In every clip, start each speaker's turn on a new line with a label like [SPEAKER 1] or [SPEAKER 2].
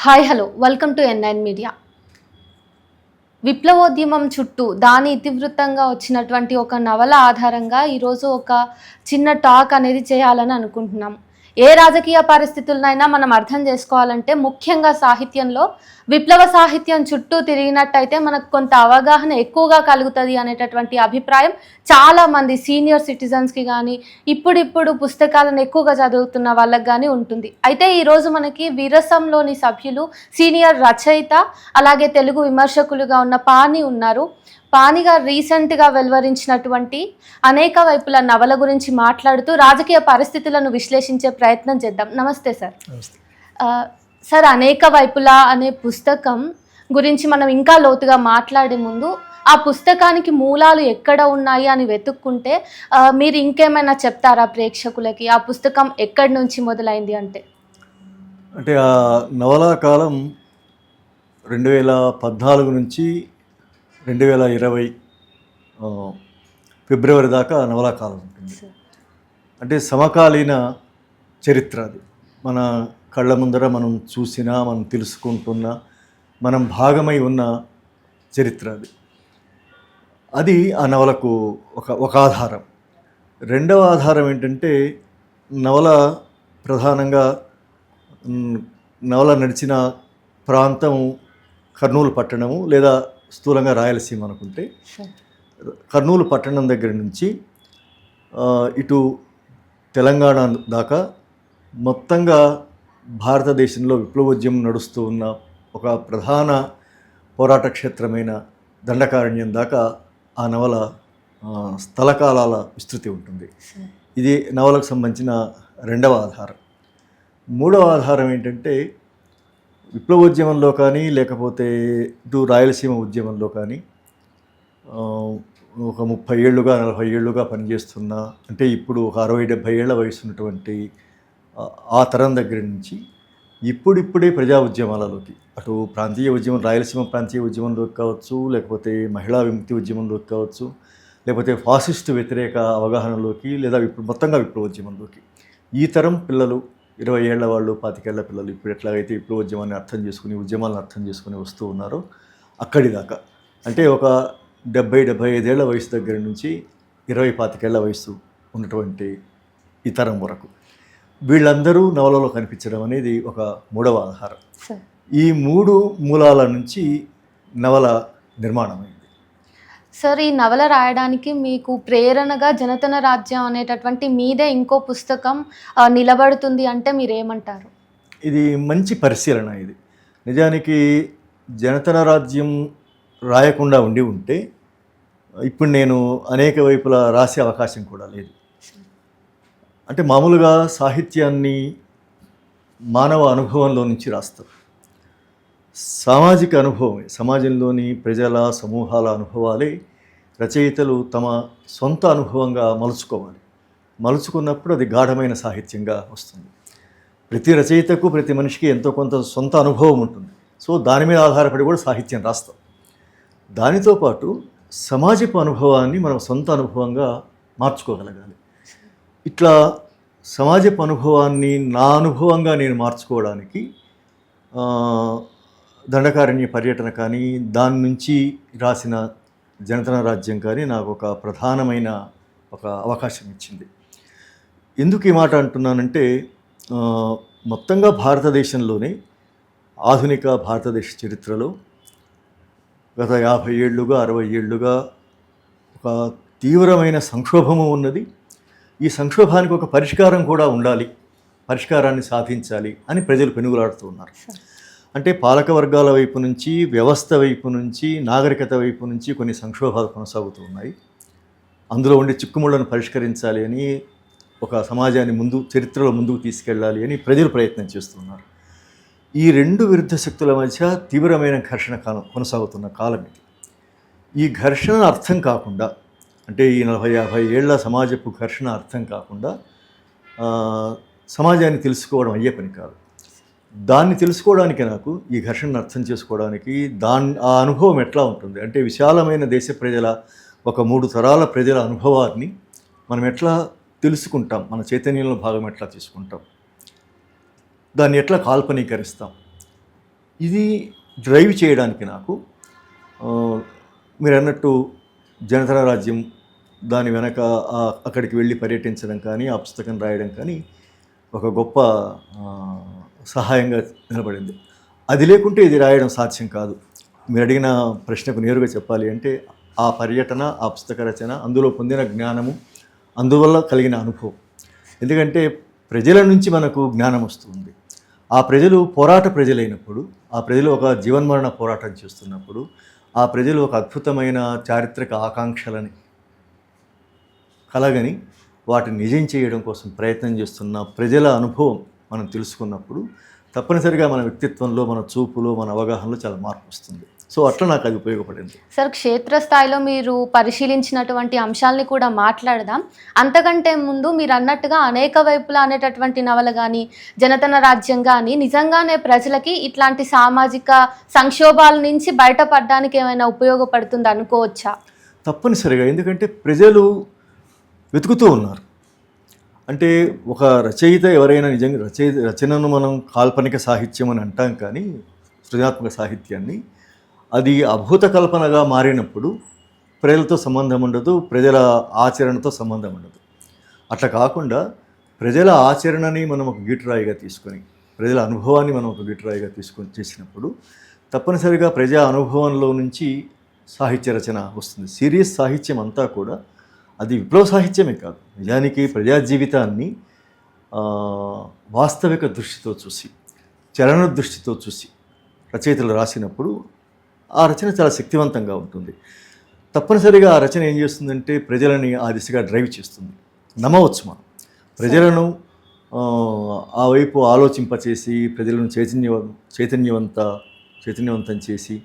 [SPEAKER 1] Hi hello welcome to N9 media. విప్లవోద్యమం చుట్టూ దాని ఇతివృత్తంగా వచ్చినటువంటి ఒక నవల ఆధారంగా ఈరోజు ఒక చిన్న టాక్ అనేది చేయాలని అనుకుంటున్నాం. ఏ రాజకీయ పరిస్థితులనైనా మనం అర్థం చేసుకోవాలంటే ముఖ్యంగా సాహిత్యంలో విప్లవ సాహిత్యం చుట్టూ తిరిగినట్టయితే మనకు కొంత అవగాహన ఎక్కువగా కలుగుతుంది అనేటటువంటి అభిప్రాయం చాలామంది సీనియర్ సిటిజన్స్కి కానీ ఇప్పుడిప్పుడు పుస్తకాలను ఎక్కువగా చదువుతున్న వాళ్ళకి కానీ ఉంటుంది. అయితే ఈరోజు మనకి విరసంలోని సభ్యులు సీనియర్ రచయిత అలాగే తెలుగు విమర్శకులుగా ఉన్న పాని ఉన్నారు. పాని గారు రీసెంట్గా వెలువరించినటువంటి అనేక వైపుల నవల గురించి మాట్లాడుతూ రాజకీయ పరిస్థితులను విశ్లేషించే ప్రయత్నం చేద్దాం. నమస్తే సార్. సార్, అనేక వైపులా అనే పుస్తకం గురించి మనం ఇంకా లోతుగా మాట్లాడే ముందు ఆ పుస్తకానికి మూలాలు ఎక్కడ ఉన్నాయి అని వెతుక్కుంటే మీరు ఇంకేమైనా చెప్తారా ప్రేక్షకులకి? ఆ పుస్తకం ఎక్కడి నుంచి మొదలైంది అంటే
[SPEAKER 2] ఆ నవలా కాలం 2014 నుంచి 2020 ఫిబ్రవరి దాకా నవలా కాలం ఉంటుంది. అంటే సమకాలీన చరిత్ర అది. మన కళ్ళ ముందర మనం చూసినా, మనం తెలుసుకుంటున్నా, మనం భాగమై ఉన్న చరిత్ర అది. అది ఆ నవలకు ఒక ఆధారం. రెండవ ఆధారం ఏంటంటే, నవల ప్రధానంగా నవల నడిచిన ప్రాంతం కర్నూలు పట్టణము, లేదా స్థూలంగా రాయలసీమ అనుకుంటే కర్నూలు పట్టణం దగ్గర నుంచి ఇటు తెలంగాణ దాకా మొత్తంగా భారతదేశంలో విప్లవోద్యమం నడుస్తూ ఉన్న ఒక ప్రధాన పోరాట క్షేత్రమైన దండకారణ్యం దాకా ఆ నవల స్థలకాలాల విస్తృతి ఉంటుంది. ఇది నవలకు సంబంధించిన రెండవ ఆధారం. మూడవ ఆధారం ఏంటంటే, విప్లవోద్యమంలో కానీ లేకపోతే ఇటు రాయలసీమ ఉద్యమంలో కానీ ఒక 30 ఏళ్ళుగా 40 ఏళ్ళుగా పనిచేస్తున్న, అంటే ఇప్పుడు ఒక 60-70 ఏళ్ల వయసు ఉన్నటువంటి ఆ తరం దగ్గర నుంచి ఇప్పుడిప్పుడే ప్రజా ఉద్యమాలలోకి, అటు ప్రాంతీయ ఉద్యమం, రాయలసీమ ప్రాంతీయ ఉద్యమంలోకి కావచ్చు, లేకపోతే మహిళా విముక్తి ఉద్యమంలోకి కావచ్చు, లేకపోతే ఫాసిస్టు వ్యతిరేక అవగాహనలోకి, లేదా మొత్తంగా విప్లవోద్యమంలోకి ఈ తరం పిల్లలు, 20 ఏళ్ల వాళ్ళు, 25 ఏళ్ల పిల్లలు ఇప్పుడు ఎట్లాగైతే విప్లవోద్యమాన్ని అర్థం చేసుకుని, ఉద్యమాలను అర్థం చేసుకుని వస్తూ ఉన్నారో అక్కడి దాకా, అంటే ఒక 70-75 ఏళ్ల వయసు దగ్గర నుంచి 20-25 ఏళ్ల వయసు ఉన్నటువంటి ఈ తరం వరకు వీళ్ళందరూ నవలలో కనిపించడం అనేది ఒక మూడవ ఆధారం. ఈ మూడు మూలాల నుంచి నవల నిర్మాణమైంది.
[SPEAKER 1] సార్, ఈ నవల రాయడానికి మీకు ప్రేరణగా జనతన రాజ్యం అనేటటువంటి మీదే ఇంకో పుస్తకం నిలబడుతుంది అంటే మీరేమంటారు?
[SPEAKER 2] ఇది మంచి పరిశీలన. ఇది నిజానికి జనతన రాజ్యం రాయకుండా ఉంటే ఇప్పుడు నేను అనేక వైపులా రాసే అవకాశం కూడా లేదు. అంటే మామూలుగా సాహిత్యాన్ని మానవ అనుభవంలో నుంచి రాస్తారు. సామాజిక అనుభవమే, సమాజంలోని ప్రజల సమూహాల అనుభవాలే రచయితలు తమ సొంత అనుభవంగా మలుచుకున్నప్పుడు అది గాఢమైన సాహిత్యంగా వస్తుంది. ప్రతి రచయితకు, ప్రతి మనిషికి ఎంతో కొంత సొంత అనుభవం ఉంటుంది. సో దాని మీద ఆధారపడి కూడా సాహిత్యం రాస్తాం. దానితో పాటు సమాజపు అనుభవాన్ని మనం సొంత అనుభవంగా మార్చుకోగలగాలి. ఇట్లా సమాజపు అనుభవాన్ని నా అనుభవంగా నేను మార్చుకోవడానికి దండకారణ్య పర్యటన కానీ, దాని నుంచి రాసిన జనతన రాజ్యం కానీ నాకు ఒక ప్రధానమైన ఒక అవకాశం ఇచ్చింది. ఎందుకు ఈ మాట అంటున్నానంటే, మొత్తంగా భారతదేశంలోనే ఆధునిక భారతదేశ చరిత్రలో గత 50 ఏళ్ళుగా 60 ఏళ్ళుగా ఒక తీవ్రమైన సంక్షోభము ఉన్నది. ఈ సంక్షోభానికి ఒక పరిష్కారం కూడా ఉండాలి, పరిష్కారాన్ని సాధించాలి అని ప్రజలు పెనుగులాడుతూ ఉన్నారు. అంటే పాలక వర్గాల వైపు నుంచి, వ్యవస్థ వైపు నుంచి, నాగరికత వైపు నుంచి కొన్ని సంక్షోభాలు కొనసాగుతూ ఉన్నాయి. అందులో ఉండే చిక్కుముళ్లను పరిష్కరించాలి అని, ఒక సమాజాన్ని చరిత్రలో ముందుకు తీసుకెళ్ళాలి అని ప్రజలు ప్రయత్నం చేస్తున్నారు. ఈ రెండు విరుద్ధ శక్తుల మధ్య తీవ్రమైన ఘర్షణ కొనసాగుతున్న కాలం ఇది. ఈ ఘర్షణ అర్థం కాకుండా, అంటే ఈ 40-50 ఏళ్ల సమాజపు ఘర్షణ అర్థం కాకుండా సమాజాన్ని తెలుసుకోవడం అయ్యే పని కాదు. దాన్ని తెలుసుకోవడానికి, నాకు ఈ ఘర్షణను అర్థం చేసుకోవడానికి ఆ అనుభవం ఎట్లా ఉంటుంది అంటే, విశాలమైన దేశ ప్రజల, ఒక 3 తరాల ప్రజల అనుభవాన్ని మనం ఎట్లా తెలుసుకుంటాం, మన చైతన్యంలో భాగం ఎట్లా తీసుకుంటాం, దాన్ని ఎట్లా కాల్పనీకరిస్తాం, ఇది డ్రైవ్ చేయడానికి నాకు ఆ, మీరు అన్నట్టు జనతన రాజ్యం దాని వెనక అక్కడికి వెళ్ళి పర్యటించడం కానీ ఆ పుస్తకం రాయడం కానీ ఒక గొప్ప ఆ, సహాయంగా నిలబడింది. అది లేకుంటే ఇది రాయడం సాధ్యం కాదు. మీరు అడిగిన ప్రశ్నకు నేరుగా చెప్పాలి అంటే ఆ పర్యటన, ఆ పుస్తక రచన, అందులో పొందిన జ్ఞానము, అందువల్ల కలిగిన అనుభవం. ఎందుకంటే ప్రజల నుంచి మనకు జ్ఞానం వస్తుంది. ఆ ప్రజలు పోరాట ప్రజలైనప్పుడు, ఆ ప్రజలు ఒక జీవన్మరణ పోరాటం చేస్తున్నప్పుడు, ఆ ప్రజలు ఒక అద్భుతమైన చారిత్రక ఆకాంక్షలని కలగని వాటిని నిజం చేయడం కోసం ప్రయత్నం చేస్తున్న ప్రజల అనుభవం మనం తెలుసుకున్నప్పుడు తప్పనిసరిగా మన వ్యక్తిత్వంలో, మన చూపులో, మన అవగాహనలో చాలా మార్పు వస్తుంది. సో అట్లా నాకు అది ఉపయోగపడింది.
[SPEAKER 1] సార్, క్షేత్రస్థాయిలో మీరు పరిశీలించినటువంటి అంశాలని కూడా మాట్లాడదాం. అంతకంటే ముందు మీరు అన్నట్టుగా అనేక వైపులా అనేటటువంటి నవల కానీ, జనతన రాజ్యం కానీ నిజంగానే ప్రజలకి ఇట్లాంటి సామాజిక సంక్షోభాల నుంచి బయటపడడానికి ఏమైనా ఉపయోగపడుతుంది అనుకోవచ్చా?
[SPEAKER 2] తప్పనిసరిగా. ఎందుకంటే ప్రజలు వెతుకుతూ ఉన్నారు. అంటే ఒక రచయిత ఎవరైనా నిజంగా రచనను మనం కాల్పనిక సాహిత్యం అని అంటాం, కానీ సృజనాత్మక సాహిత్యాన్ని అది అభూత కల్పనగా మారినప్పుడు ప్రజలతో సంబంధం ఉండదు, ప్రజల ఆచరణతో సంబంధం ఉండదు. అట్లా కాకుండా ప్రజల ఆచరణని మనం ఒక గీటురాయిగా తీసుకొని, ప్రజల అనుభవాన్ని మనం ఒక గీటురాయిగా తీసుకొని చేసినప్పుడు తప్పనిసరిగా ప్రజా అనుభవంలో నుంచి సాహిత్య రచన వస్తుంది. సీరియస్ సాహిత్యం అంతా కూడా అది విప్లవ సాహిత్యమే కాదు, నిజానికి ప్రజా జీవితాన్ని వాస్తవిక దృష్టితో చూసి, చలన దృష్టితో చూసి రచయితలు రాసినప్పుడు ఆ రచన చాలా శక్తివంతంగా ఉంటుంది. తప్పనిసరిగా ఆ రచన ఏం చేస్తుందంటే ప్రజలని ఆ దిశగా డ్రైవ్ చేస్తుంది. నమ్మవచ్చు మనం ప్రజలను ఆ వైపు ఆలోచింపచేసి, ప్రజలను చైతన్యవంతం చేసి,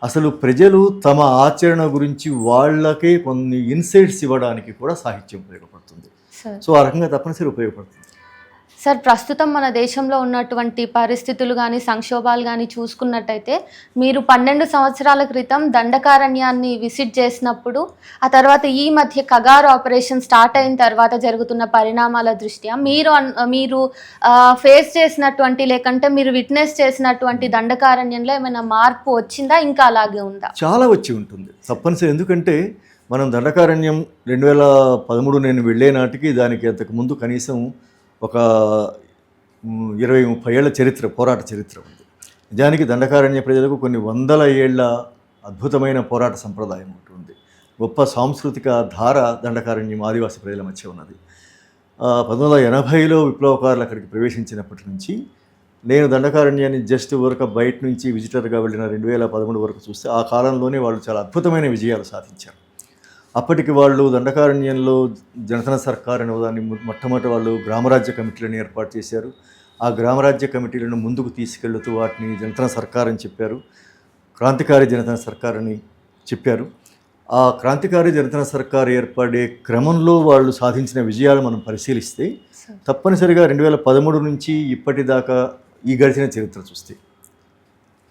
[SPEAKER 2] అసలు ప్రజలు తమ ఆచరణ గురించి వాళ్ళకే కొన్ని ఇన్సైట్స్ ఇవ్వడానికి కూడా సాహిత్యం ఉపయోగపడుతుంది. సో ఆ రకంగా తప్పనిసరి ఉపయోగపడుతుంది.
[SPEAKER 1] సార్, ప్రస్తుతం మన దేశంలో ఉన్నటువంటి పరిస్థితులు కానీ, సంక్షోభాలు కానీ చూసుకున్నట్టయితే మీరు 12 సంవత్సరాల క్రితం దండకారణ్యాన్ని విజిట్ చేసినప్పుడు, ఆ తర్వాత ఈ మధ్య కగారు ఆపరేషన్ స్టార్ట్ అయిన తర్వాత జరుగుతున్న పరిణామాల దృష్ట్యా మీరు ఫేస్ చేసినటువంటి, లేకంటే మీరు విట్నెస్ చేసినటువంటి దండకారణ్యంలో ఏమైనా మార్పు వచ్చిందా, ఇంకా అలాగే ఉందా?
[SPEAKER 2] చాలా వచ్చి ఉంటుంది తప్పనిసరి. ఎందుకంటే మనం దండకారణ్యం 2013 నేను వెళ్ళే నాటికి దానికి అంతకుముందు కనీసం ఒక 20-30 ఏళ్ల చరిత్ర, పోరాట చరిత్ర ఉంది. నిజానికి దండకారణ్య ప్రజలకు కొన్ని వందల ఏళ్ల అద్భుతమైన పోరాట సంప్రదాయం ఉంటుంది. గొప్ప సాంస్కృతిక ధార దండకారణ్యం ఆదివాసీ ప్రజల మధ్య ఉన్నది. 1980లో విప్లవకారులు అక్కడికి ప్రవేశించినప్పటి నుంచి నేను దండకారణ్యాన్ని జస్ట్ ఊరక బయట నుంచి విజిటర్గా వెళ్ళిన 2013 వరకు చూస్తే ఆ కాలంలోనే వాళ్ళు చాలా అద్భుతమైన విజయాలు సాధించారు. అప్పటికి వాళ్ళు దండకారణ్యంలో జనతన సర్కార్ అనే దాన్ని మొట్టమొదటి వాళ్ళు గ్రామరాజ్య కమిటీలను ఏర్పాటు చేశారు. ఆ గ్రామరాజ్య కమిటీలను ముందుకు తీసుకెళ్తూ వాటిని జనతన సర్కార్ అని చెప్పారు, క్రాంతికారి జనతన సర్కార్ అని చెప్పారు. ఆ క్రాంతికారి జనతన సర్కార్ ఏర్పడే క్రమంలో వాళ్ళు సాధించిన విజయాలు మనం పరిశీలిస్తే తప్పనిసరిగా 2013 నుంచి ఇప్పటిదాకా ఈ గడిచిన చరిత్ర చూస్తే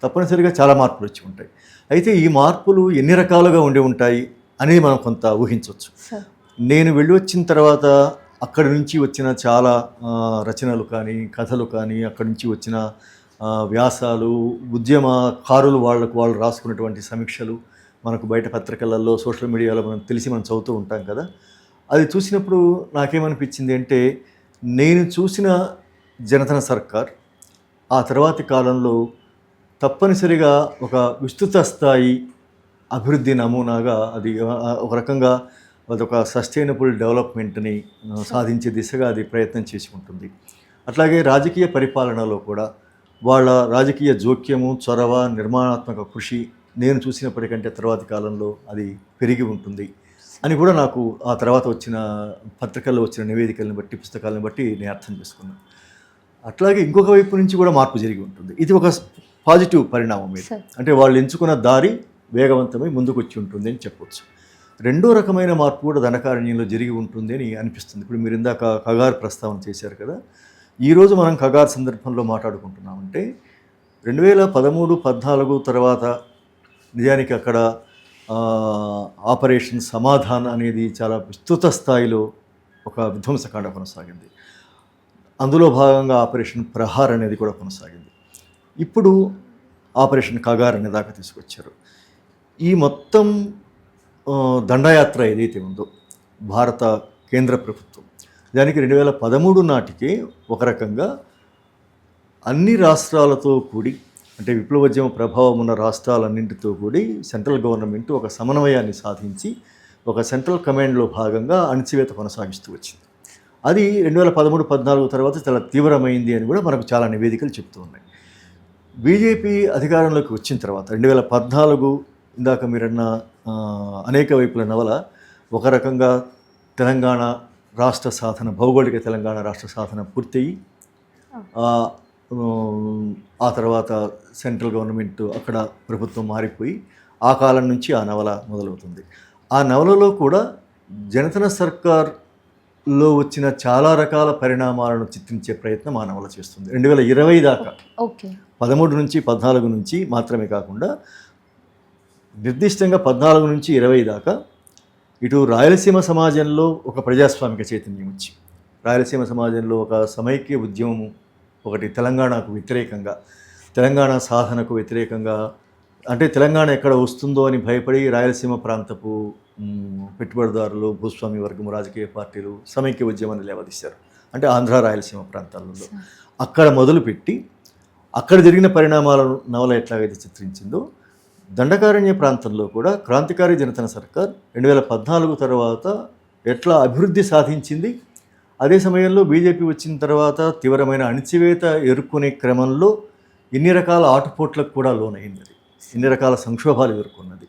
[SPEAKER 2] తప్పనిసరిగా చాలా మార్పులు వచ్చి ఉంటాయి. అయితే ఈ మార్పులు ఎన్ని రకాలుగా ఉండి ఉంటాయి అనేది మనం కొంత ఊహించవచ్చు. నేను వెళ్ళి వచ్చిన తర్వాత అక్కడి నుంచి వచ్చిన చాలా రచనలు కానీ, కథలు కానీ, అక్కడి నుంచి వచ్చిన వ్యాసాలు, ఉద్యమకారులు వాళ్ళు రాసుకున్నటువంటి సమీక్షలు మనకు బయట పత్రికలలో, సోషల్ మీడియాలో మనం చదువుతూ ఉంటాం కదా. అది చూసినప్పుడు నాకేమనిపించింది అంటే, నేను చూసిన జనతన సర్కార్ ఆ తర్వాతి కాలంలో తప్పనిసరిగా ఒక విస్తృత స్థాయి అభివృద్ధి నమూనాగా అది ఒక రకంగా అదొక సస్టైనబుల్ డెవలప్మెంట్ని సాధించే దిశగా అది ప్రయత్నం చేసి ఉంటుంది. అట్లాగే రాజకీయ పరిపాలనలో కూడా వాళ్ళ రాజకీయ జోక్యము, చొరవ, నిర్మాణాత్మక కృషి నేను చూసినప్పటికంటే తర్వాతి కాలంలో అది పెరిగి ఉంటుంది అని కూడా నాకు ఆ తర్వాత వచ్చిన పత్రికల్లో వచ్చిన నివేదికలను బట్టి, పుస్తకాలను బట్టి నేను అర్థం చేసుకున్నాను. అట్లాగే ఇంకొక వైపు నుంచి కూడా మార్పు జరిగి ఉంటుంది. ఇది ఒక పాజిటివ్ పరిణామం ఇది. అంటే వాళ్ళు ఎంచుకున్న దారి వేగవంతమై ముందుకు వచ్చి ఉంటుంది అని చెప్పవచ్చు. రెండో రకమైన మార్పు కూడా దండకారణ్యంలో జరిగి ఉంటుంది అని అనిపిస్తుంది. ఇప్పుడు మీరు ఇందాక కగారు ప్రస్తావన చేశారు కదా. ఈరోజు మనం కగారు సందర్భంలో మాట్లాడుకుంటున్నామంటే 2013-14 తర్వాత నిజానికి అక్కడ ఆపరేషన్ సమాధాన్ అనేది చాలా విస్తృత స్థాయిలో ఒక విధ్వంసకాండ కొనసాగింది. అందులో భాగంగా ఆపరేషన్ ప్రహార్ అనేది కూడా కొనసాగింది. ఇప్పుడు ఆపరేషన్ కగార్ అనే దాకా తీసుకొచ్చారు. ఈ మొత్తం దండయాత్ర ఏదైతే ఉందో భారత కేంద్ర ప్రభుత్వం, దానికి 2013 నాటికే ఒక రకంగా అన్ని రాష్ట్రాలతో కూడి, అంటే విప్లవోద్యమ ప్రభావం ఉన్న రాష్ట్రాలన్నింటితో కూడి సెంట్రల్ గవర్నమెంట్ ఒక సమన్వయాన్ని సాధించి ఒక సెంట్రల్ కమాండ్లో భాగంగా అణచివేత కొనసాగిస్తూ వచ్చింది. అది 2013-14 తర్వాత చాలా తీవ్రమైంది అని కూడా మనకు చాలా నివేదికలు చెప్తూ ఉన్నాయి. బీజేపీ అధికారంలోకి వచ్చిన తర్వాత 2014 ఇందాక మీరన్న అనేక వైపుల నవల ఒక రకంగా తెలంగాణ రాష్ట్ర సాధన, భౌగోళిక తెలంగాణ రాష్ట్ర సాధన పూర్తయి ఆ తర్వాత సెంట్రల్ గవర్నమెంట్ అక్కడ ప్రభుత్వం మారిపోయి ఆ కాలం నుంచి ఆ నవల మొదలవుతుంది. ఆ నవలలో కూడా జనతన సర్కార్లో వచ్చిన చాలా రకాల పరిణామాలను చిత్రించే ప్రయత్నం ఆ నవల చేస్తుంది. 2020 దాకా 13 నుంచి 14 నుంచి మాత్రమే కాకుండా నిర్దిష్టంగా 14 నుంచి 20 దాకా ఇటు రాయలసీమ సమాజంలో ఒక ప్రజాస్వామిక చైతన్యం వచ్చి, రాయలసీమ సమాజంలో ఒక సమైక్య ఉద్యమము ఒకటి, తెలంగాణకు వ్యతిరేకంగా, తెలంగాణ సాధనకు వ్యతిరేకంగా, అంటే తెలంగాణ ఎక్కడ వస్తుందో అని భయపడి రాయలసీమ ప్రాంతపు పెట్టుబడిదారులు, భూస్వామి వర్గము, రాజకీయ పార్టీలు సమైక్య ఉద్యమాన్ని లేవదీశారు. అంటే ఆంధ్ర రాయలసీమ ప్రాంతాలలో అక్కడ మొదలుపెట్టి అక్కడ జరిగిన పరిణామాలను నవల ఎట్లాగైతే చిత్రించిందో, దండకారణ్య ప్రాంతంలో కూడా క్రాంతికారి జనతన సర్కార్ 2014 తర్వాత ఎట్లా అభివృద్ధి సాధించింది, అదే సమయంలో బీజేపీ వచ్చిన తర్వాత తీవ్రమైన అణచివేత ఎదుర్కొనే క్రమంలో ఇన్ని రకాల ఆటుపోట్లకు కూడా లోనైంది, ఇన్ని రకాల సంక్షోభాలు ఎదుర్కొన్నది,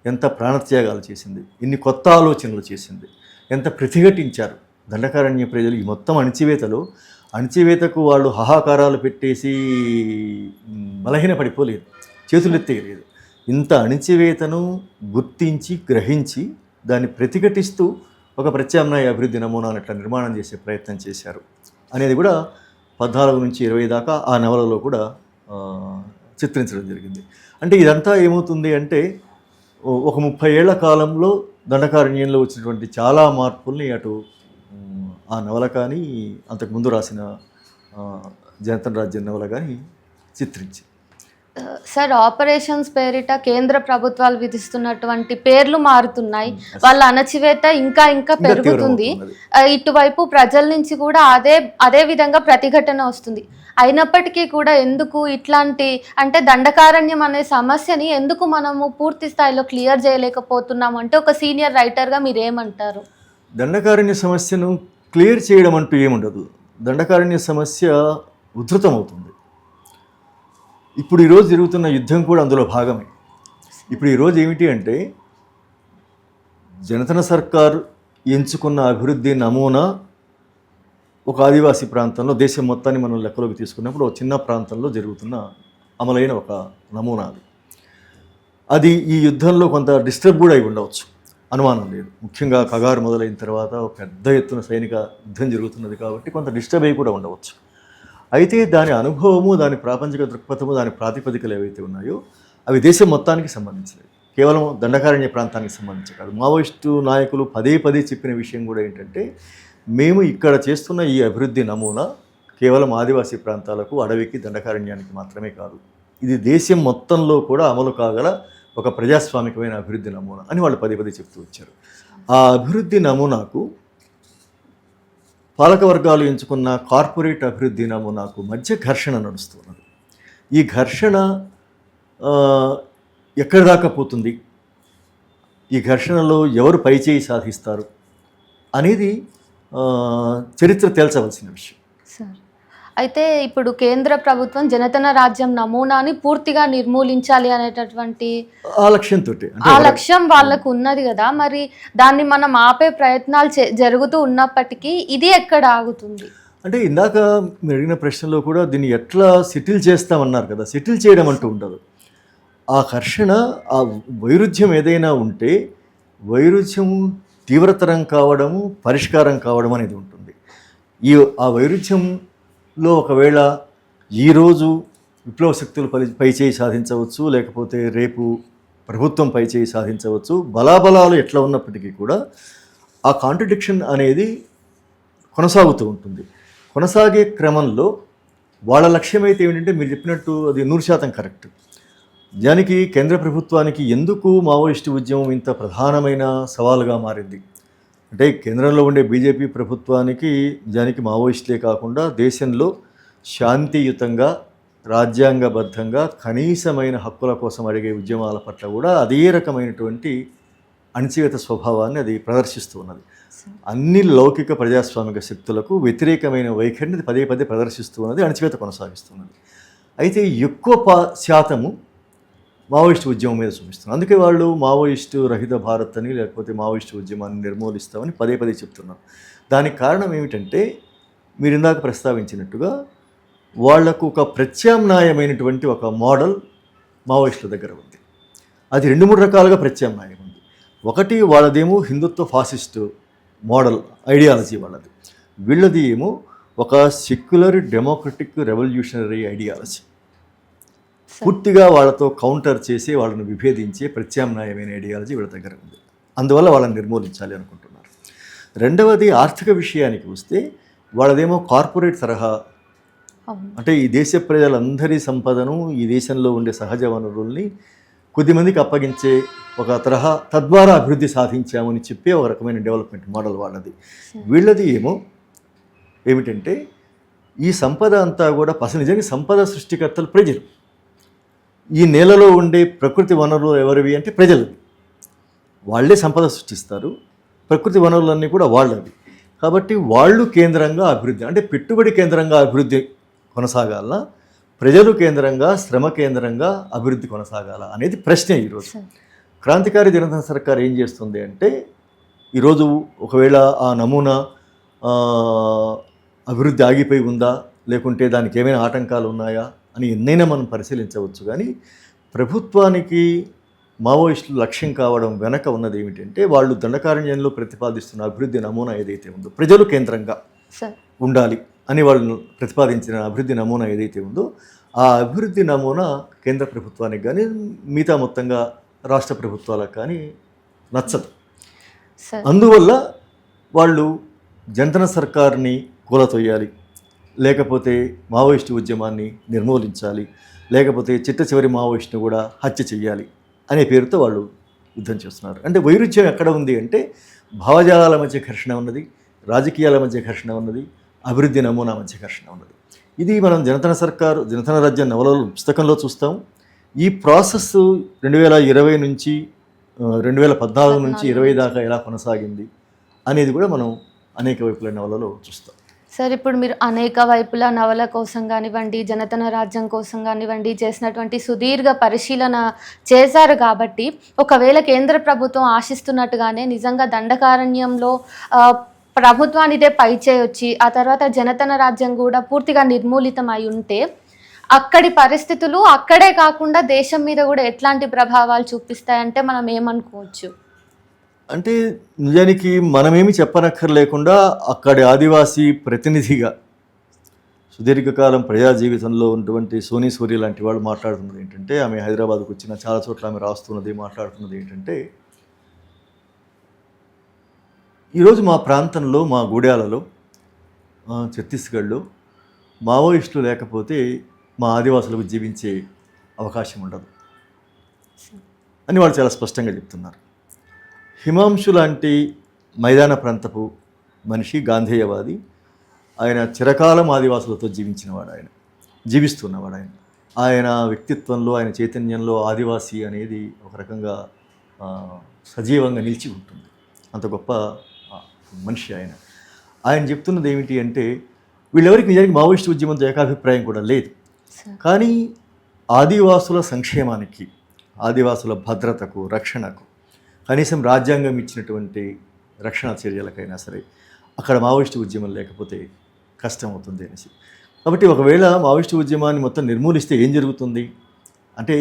[SPEAKER 2] ఎంత ప్రాణత్యాగాలు చేసింది, ఇన్ని కొత్త ఆలోచనలు చేసింది, ఎంత ప్రతిఘటించారు దండకారణ్య ప్రజలు. ఈ మొత్తం అణచివేతకు వాళ్ళు హాహాకారాలు పెట్టేసి బలహీనపడిపోలేదు, చేతులెత్తేయలేదు. ఇంత అణచివేతను గుర్తించి గ్రహించి దాన్ని ప్రతిఘటిస్తూ ఒక ప్రత్యామ్నాయ అభివృద్ధి నమూనాను ఎట్లా నిర్మాణం చేసే ప్రయత్నం చేశారు అనేది కూడా 14 నుంచి 20 దాకా ఆ నవలలో కూడా చిత్రించడం జరిగింది. అంటే ఇదంతా ఏమవుతుంది అంటే ఒక 30 ఏళ్ల కాలంలో దండకారణ్యంలో వచ్చినటువంటి చాలా మార్పుల్ని అటు ఆ నవల కానీ అంతకుముందు రాసిన జనతన రాజ్యం నవల కానీ చిత్రించి.
[SPEAKER 1] సార్, ఆపరేషన్స్ పేరిట కేంద్ర ప్రభుత్వాలు విధిస్తున్నటువంటి పేర్లు మారుతున్నాయి, వాళ్ళ అణచివేత ఇంకా ఇంకా పెరుగుతుంది. ఇటువైపు ప్రజల నుంచి కూడా అదే విధంగా ప్రతిఘటన వస్తుంది. అయినప్పటికీ కూడా ఎందుకు ఇట్లాంటి, అంటే దండకారణ్యం అనే సమస్యని ఎందుకు మనము పూర్తి స్థాయిలో క్లియర్ చేయలేకపోతున్నాం అంటే ఒక సీనియర్ రైటర్గా మీరు ఏమంటారు?
[SPEAKER 2] దండకారణ్య సమస్యను క్లియర్ చేయడం అంటూ ఏముండదు. దండకారణ్య సమస్య ఉధృతమవుతుంది. ఇప్పుడు ఈరోజు జరుగుతున్న యుద్ధం కూడా అందులో భాగమే. ఇప్పుడు ఈరోజు ఏమిటి అంటే జనతన సర్కార్ ఎంచుకున్న అభివృద్ధి నమూనా ఒక ఆదివాసీ ప్రాంతంలో, దేశం మొత్తాన్ని మనం లెక్కలోకి తీసుకున్నప్పుడు ఒక చిన్న ప్రాంతంలో జరుగుతున్న అమలైన ఒక నమూనా అది ఈ యుద్ధంలో కొంత డిస్టర్బ్ కూడా అయి ఉండవచ్చు, అనుమానం లేదు. ముఖ్యంగా కగారు మొదలైన తర్వాత ఒక పెద్ద ఎత్తున సైనిక యుద్ధం జరుగుతున్నది కాబట్టి కొంత డిస్టర్బ్ అయి కూడా ఉండవచ్చు. అయితే దాని అనుభవము, దాని ప్రాపంచిక దృక్పథము, దాని ప్రాతిపదికలు ఏవైతే ఉన్నాయో అవి దేశం మొత్తానికి సంబంధించినవి, కేవలం దండకారణ్య ప్రాంతానికి సంబంధించి కాదు. మావోయిస్టు నాయకులు పదే చెప్పిన విషయం కూడా ఏంటంటే, మేము ఇక్కడ చేస్తున్న ఈ అభివృద్ధి నమూనా కేవలం ఆదివాసీ ప్రాంతాలకు, అడవికి, దండకారణ్యానికి మాత్రమే కాదు, ఇది దేశం మొత్తంలో కూడా అమలు కాగల ఒక ప్రజాస్వామికమైన అభివృద్ధి నమూనా అని వాళ్ళు పదే చెప్తూ వచ్చారు. ఆ అభివృద్ధి నమూనాకు పాలకవర్గాలు ఎంచుకున్న కార్పొరేట్ అభివృద్ధి నమూనాకు మధ్య ఘర్షణ నడుస్తున్నది. ఈ ఘర్షణ ఎక్కడి దాకా పోతుంది, ఈ ఘర్షణలో ఎవరు పైచేయి సాధిస్తారు అనేది చరిత్ర తేల్చవలసిన విషయం.
[SPEAKER 1] అయితే ఇప్పుడు కేంద్ర ప్రభుత్వం జనతన రాజ్యం నమూనాని పూర్తిగా నిర్మూలించాలి అనేటటువంటి ఆ లక్ష్యం వాళ్ళకు ఉన్నది కదా, మరి దాన్ని మనం ఆపే ప్రయత్నాలు జరుగుతూ ఉన్నప్పటికీ ఇది ఎక్కడ ఆగుతుంది?
[SPEAKER 2] అంటే ఇందాక మీరు అడిగిన ప్రశ్నలో కూడా దీన్ని ఎట్లా సెటిల్ చేస్తామన్నారు కదా, సెటిల్ చేయడం అంటూ ఉండదు. ఆ ఘర్షణ, ఆ వైరుధ్యం ఏదైనా ఉంటే వైరుధ్యం తీవ్రతరం కావడము, పరిష్కారం కావడం అనేది ఉంటుంది. ఆ వైరుధ్యంలో ఒకవేళ ఈరోజు విప్లవ శక్తులు పైచేయి సాధించవచ్చు, లేకపోతే రేపు ప్రభుత్వం పైచేయి సాధించవచ్చు. బలాబలాలు ఎట్లా ఉన్నప్పటికీ కూడా ఆ కాంట్రడిక్షన్ అనేది కొనసాగుతూ ఉంటుంది. కొనసాగే క్రమంలో వాళ్ళ లక్ష్యం అయితే ఏమిటంటే, మీరు చెప్పినట్టు అది 100% కరెక్ట్. దానికి కేంద్ర ప్రభుత్వానికి ఎందుకు మావోయిస్టు ఉద్యమం ఇంత ప్రధానమైన సవాలుగా మారింది అంటే కేంద్రంలో ఉండే బీజేపీ ప్రభుత్వానికి నిజానికి మావోయిస్టులే కాకుండా దేశంలో శాంతియుతంగా రాజ్యాంగబద్ధంగా కనీసమైన హక్కుల కోసం అడిగే ఉద్యమాల పట్ల కూడా అదే రకమైనటువంటి అణచివేత స్వభావాన్ని అది ప్రదర్శిస్తూ ఉన్నది. అన్ని లౌకిక ప్రజాస్వామిక శక్తులకు వ్యతిరేకమైన వైఖరిని పదే పదే ప్రదర్శిస్తూ ఉన్నది, అణచివేత కొనసాగిస్తున్నది. అయితే ఎక్కువ శాతము మావోయిస్టు ఉద్యమం మీద చూపిస్తున్నారు. అందుకే వాళ్ళు మావోయిస్టు రహిత భారత్ అని లేకపోతే మావోయిస్టు ఉద్యమాన్ని నిర్మూలిస్తామని పదే పదే చెప్తున్నారు. దానికి కారణం ఏమిటంటే మీరు ఇందాక ప్రస్తావించినట్టుగా వాళ్లకు ఒక ప్రత్యామ్నాయమైనటువంటి ఒక మోడల్ మావోయిస్టుల దగ్గర ఉంది. అది 2-3 రకాలుగా ప్రత్యామ్నాయం ఉంది. ఒకటి వాళ్ళదేమో హిందుత్వ ఫాసిస్టు మోడల్ ఐడియాలజీ వాళ్ళది, వీళ్ళది ఏమో ఒక సెక్యులర్ డెమోక్రటిక్ రెవల్యూషనరీ ఐడియాలజీ. పూర్తిగా వాళ్ళతో కౌంటర్ చేసి వాళ్ళని విభేదించే ప్రత్యామ్నాయమైన ఐడియాలజీ వీళ్ళ దగ్గర ఉంది. అందువల్ల వాళ్ళని నిర్మూలించాలి అనుకుంటున్నారు. రెండవది ఆర్థిక విషయానికి వస్తే వాళ్ళదేమో కార్పొరేట్ తరహా, అంటే ఈ దేశ ప్రజలందరి సంపదను ఈ దేశంలో ఉండే సహజ వనరుల్ని కొద్దిమందికి అప్పగించే ఒక తరహా, తద్వారా అభివృద్ధి సాధించామని చెప్పే ఒక రకమైన డెవలప్మెంట్ మోడల్ వాళ్ళది. వీళ్ళది ఏమో ఏమిటంటే ఈ సంపద అంతా కూడా అసలు నిజంగా సంపద సృష్టికర్తలు ప్రజలు. ఈ నేలలో ఉండే ప్రకృతి వనరులు ఎవరివి అంటే ప్రజలవి. వాళ్ళే సంపద సృష్టిస్తారు, ప్రకృతి వనరులన్నీ కూడా వాళ్ళవి. కాబట్టి వాళ్ళు కేంద్రంగా అభివృద్ధి, అంటే పెట్టుబడి కేంద్రంగా అభివృద్ధి కొనసాగాల, ప్రజలు కేంద్రంగా శ్రమ కేంద్రంగా అభివృద్ధి కొనసాగాల అనేది ప్రశ్నే ఈరోజు. క్రాంతికారి జనతా సర్కార్ ఏం చేస్తుంది అంటే ఈరోజు ఒకవేళ ఆ నమూనా అభివృద్ధి ఆగిపోయి ఉందా లేకుంటే దానికి ఏమైనా ఆటంకాలు ఉన్నాయా అని ఎన్నైనా మనం పరిశీలించవచ్చు. కానీ ప్రభుత్వానికి మావోయిస్టులు లక్ష్యం కావడం వెనక ఉన్నది ఏమిటంటే వాళ్ళు దండకారణ్యంలో ప్రతిపాదిస్తున్న అభివృద్ధి నమూనా ఏదైతే ఉందో ప్రజలు కేంద్రంగా ఉండాలి అని వాళ్ళు ప్రతిపాదించిన అభివృద్ధి నమూనా ఏదైతే ఉందో ఆ అభివృద్ధి నమూనా కేంద్ర ప్రభుత్వానికి కానీ మిగతా మొత్తంగా రాష్ట్ర ప్రభుత్వాలకు కానీ నచ్చదు. అందువల్ల వాళ్ళు జనతన సర్కార్ని కూలతొయ్యాలి, లేకపోతే మావోయిస్టు ఉద్యమాన్ని నిర్మూలించాలి, లేకపోతే చిట్ట చివరి మావోయిస్టును కూడా హత్య చేయాలి అనే పేరుతో వాళ్ళు యుద్ధం చేస్తున్నారు. అంటే వైరుధ్యం ఎక్కడ ఉంది అంటే భావజాలాల మధ్య ఘర్షణ ఉన్నది, రాజకీయాల మధ్య ఘర్షణ ఉన్నది, అభివృద్ధి నమూనా మధ్య ఘర్షణ ఉన్నది. ఇది మనం జనతన సర్కారు జనతన రాజ్యం నవలలో పుస్తకంలో చూస్తాం. ఈ ప్రాసెస్ 2020 నుంచి 2014 నుంచి 20 దాకా ఎలా కొనసాగింది అనేది కూడా మనం అనేక వైపుల నవలలో చూస్తాం.
[SPEAKER 1] సార్, ఇప్పుడు మీరు అనేక వైపుల నవల కోసం కానివ్వండి, జనతన రాజ్యం కోసం కానివ్వండి చేసినటువంటి సుదీర్ఘ పరిశీలన చేశారు. కాబట్టి ఒకవేళ కేంద్ర ప్రభుత్వం ఆశిస్తున్నట్టుగానే నిజంగా దండకారణ్యంలో ప్రభుత్వానిదే పై చేయొచ్చి ఆ తర్వాత జనతన రాజ్యం కూడా పూర్తిగా నిర్మూలితం అయి ఉంటే అక్కడి పరిస్థితులు అక్కడే కాకుండా దేశం మీద కూడా ఎట్లాంటి ప్రభావాలు చూపిస్తాయంటే మనం ఏమనుకోవచ్చు?
[SPEAKER 2] అంటే నిజానికి మనమేమి చెప్పనక్కర్లేకుండా అక్కడి ఆదివాసీ ప్రతినిధిగా సుదీర్ఘకాలం ప్రజా జీవితంలో ఉన్నటువంటి సోనీ సూరి లాంటి వాళ్ళు మాట్లాడుతున్నది ఏంటంటే, ఆమె హైదరాబాద్కు వచ్చిన చాలా చోట్ల ఆమె రాస్తున్నది మాట్లాడుతున్నది ఏంటంటే, ఈరోజు మా ప్రాంతంలో మా గూడాలలో ఛత్తీస్గఢ్లో మావోయిస్టులు లేకపోతే మా ఆదివాసులకు జీవించే అవకాశం ఉండదు అని వాళ్ళు చాలా స్పష్టంగా చెప్తున్నారు. హిమాంశు లాంటి మైదాన ప్రాంతపు మనిషి, గాంధేయవాది, ఆయన చిరకాలం ఆదివాసులతో జీవిస్తున్నవాడు. ఆయన వ్యక్తిత్వంలో, ఆయన చైతన్యంలో ఆదివాసీ అనేది ఒక రకంగా సజీవంగా నిలిచి ఉంటుంది. అంత గొప్ప మనిషి ఆయన చెప్తున్నది ఏమిటి అంటే, వీళ్ళెవరికి నిజానికి మావోయిస్టు ఉద్యమంతో ఏకాభిప్రాయం కూడా లేదు. కానీ ఆదివాసుల సంక్షేమానికి, ఆదివాసుల భద్రతకు, రక్షణకు, కనీసం రాజ్యాంగం ఇచ్చినటువంటి రక్షణ చర్యలకైనా సరే అక్కడ మావోయిస్టు ఉద్యమం లేకపోతే కష్టం అవుతుంది అనేసి. కాబట్టి ఒకవేళ మావోయిస్టు ఉద్యమాన్ని మొత్తం నిర్మూలిస్తే ఏం జరుగుతుంది అంటే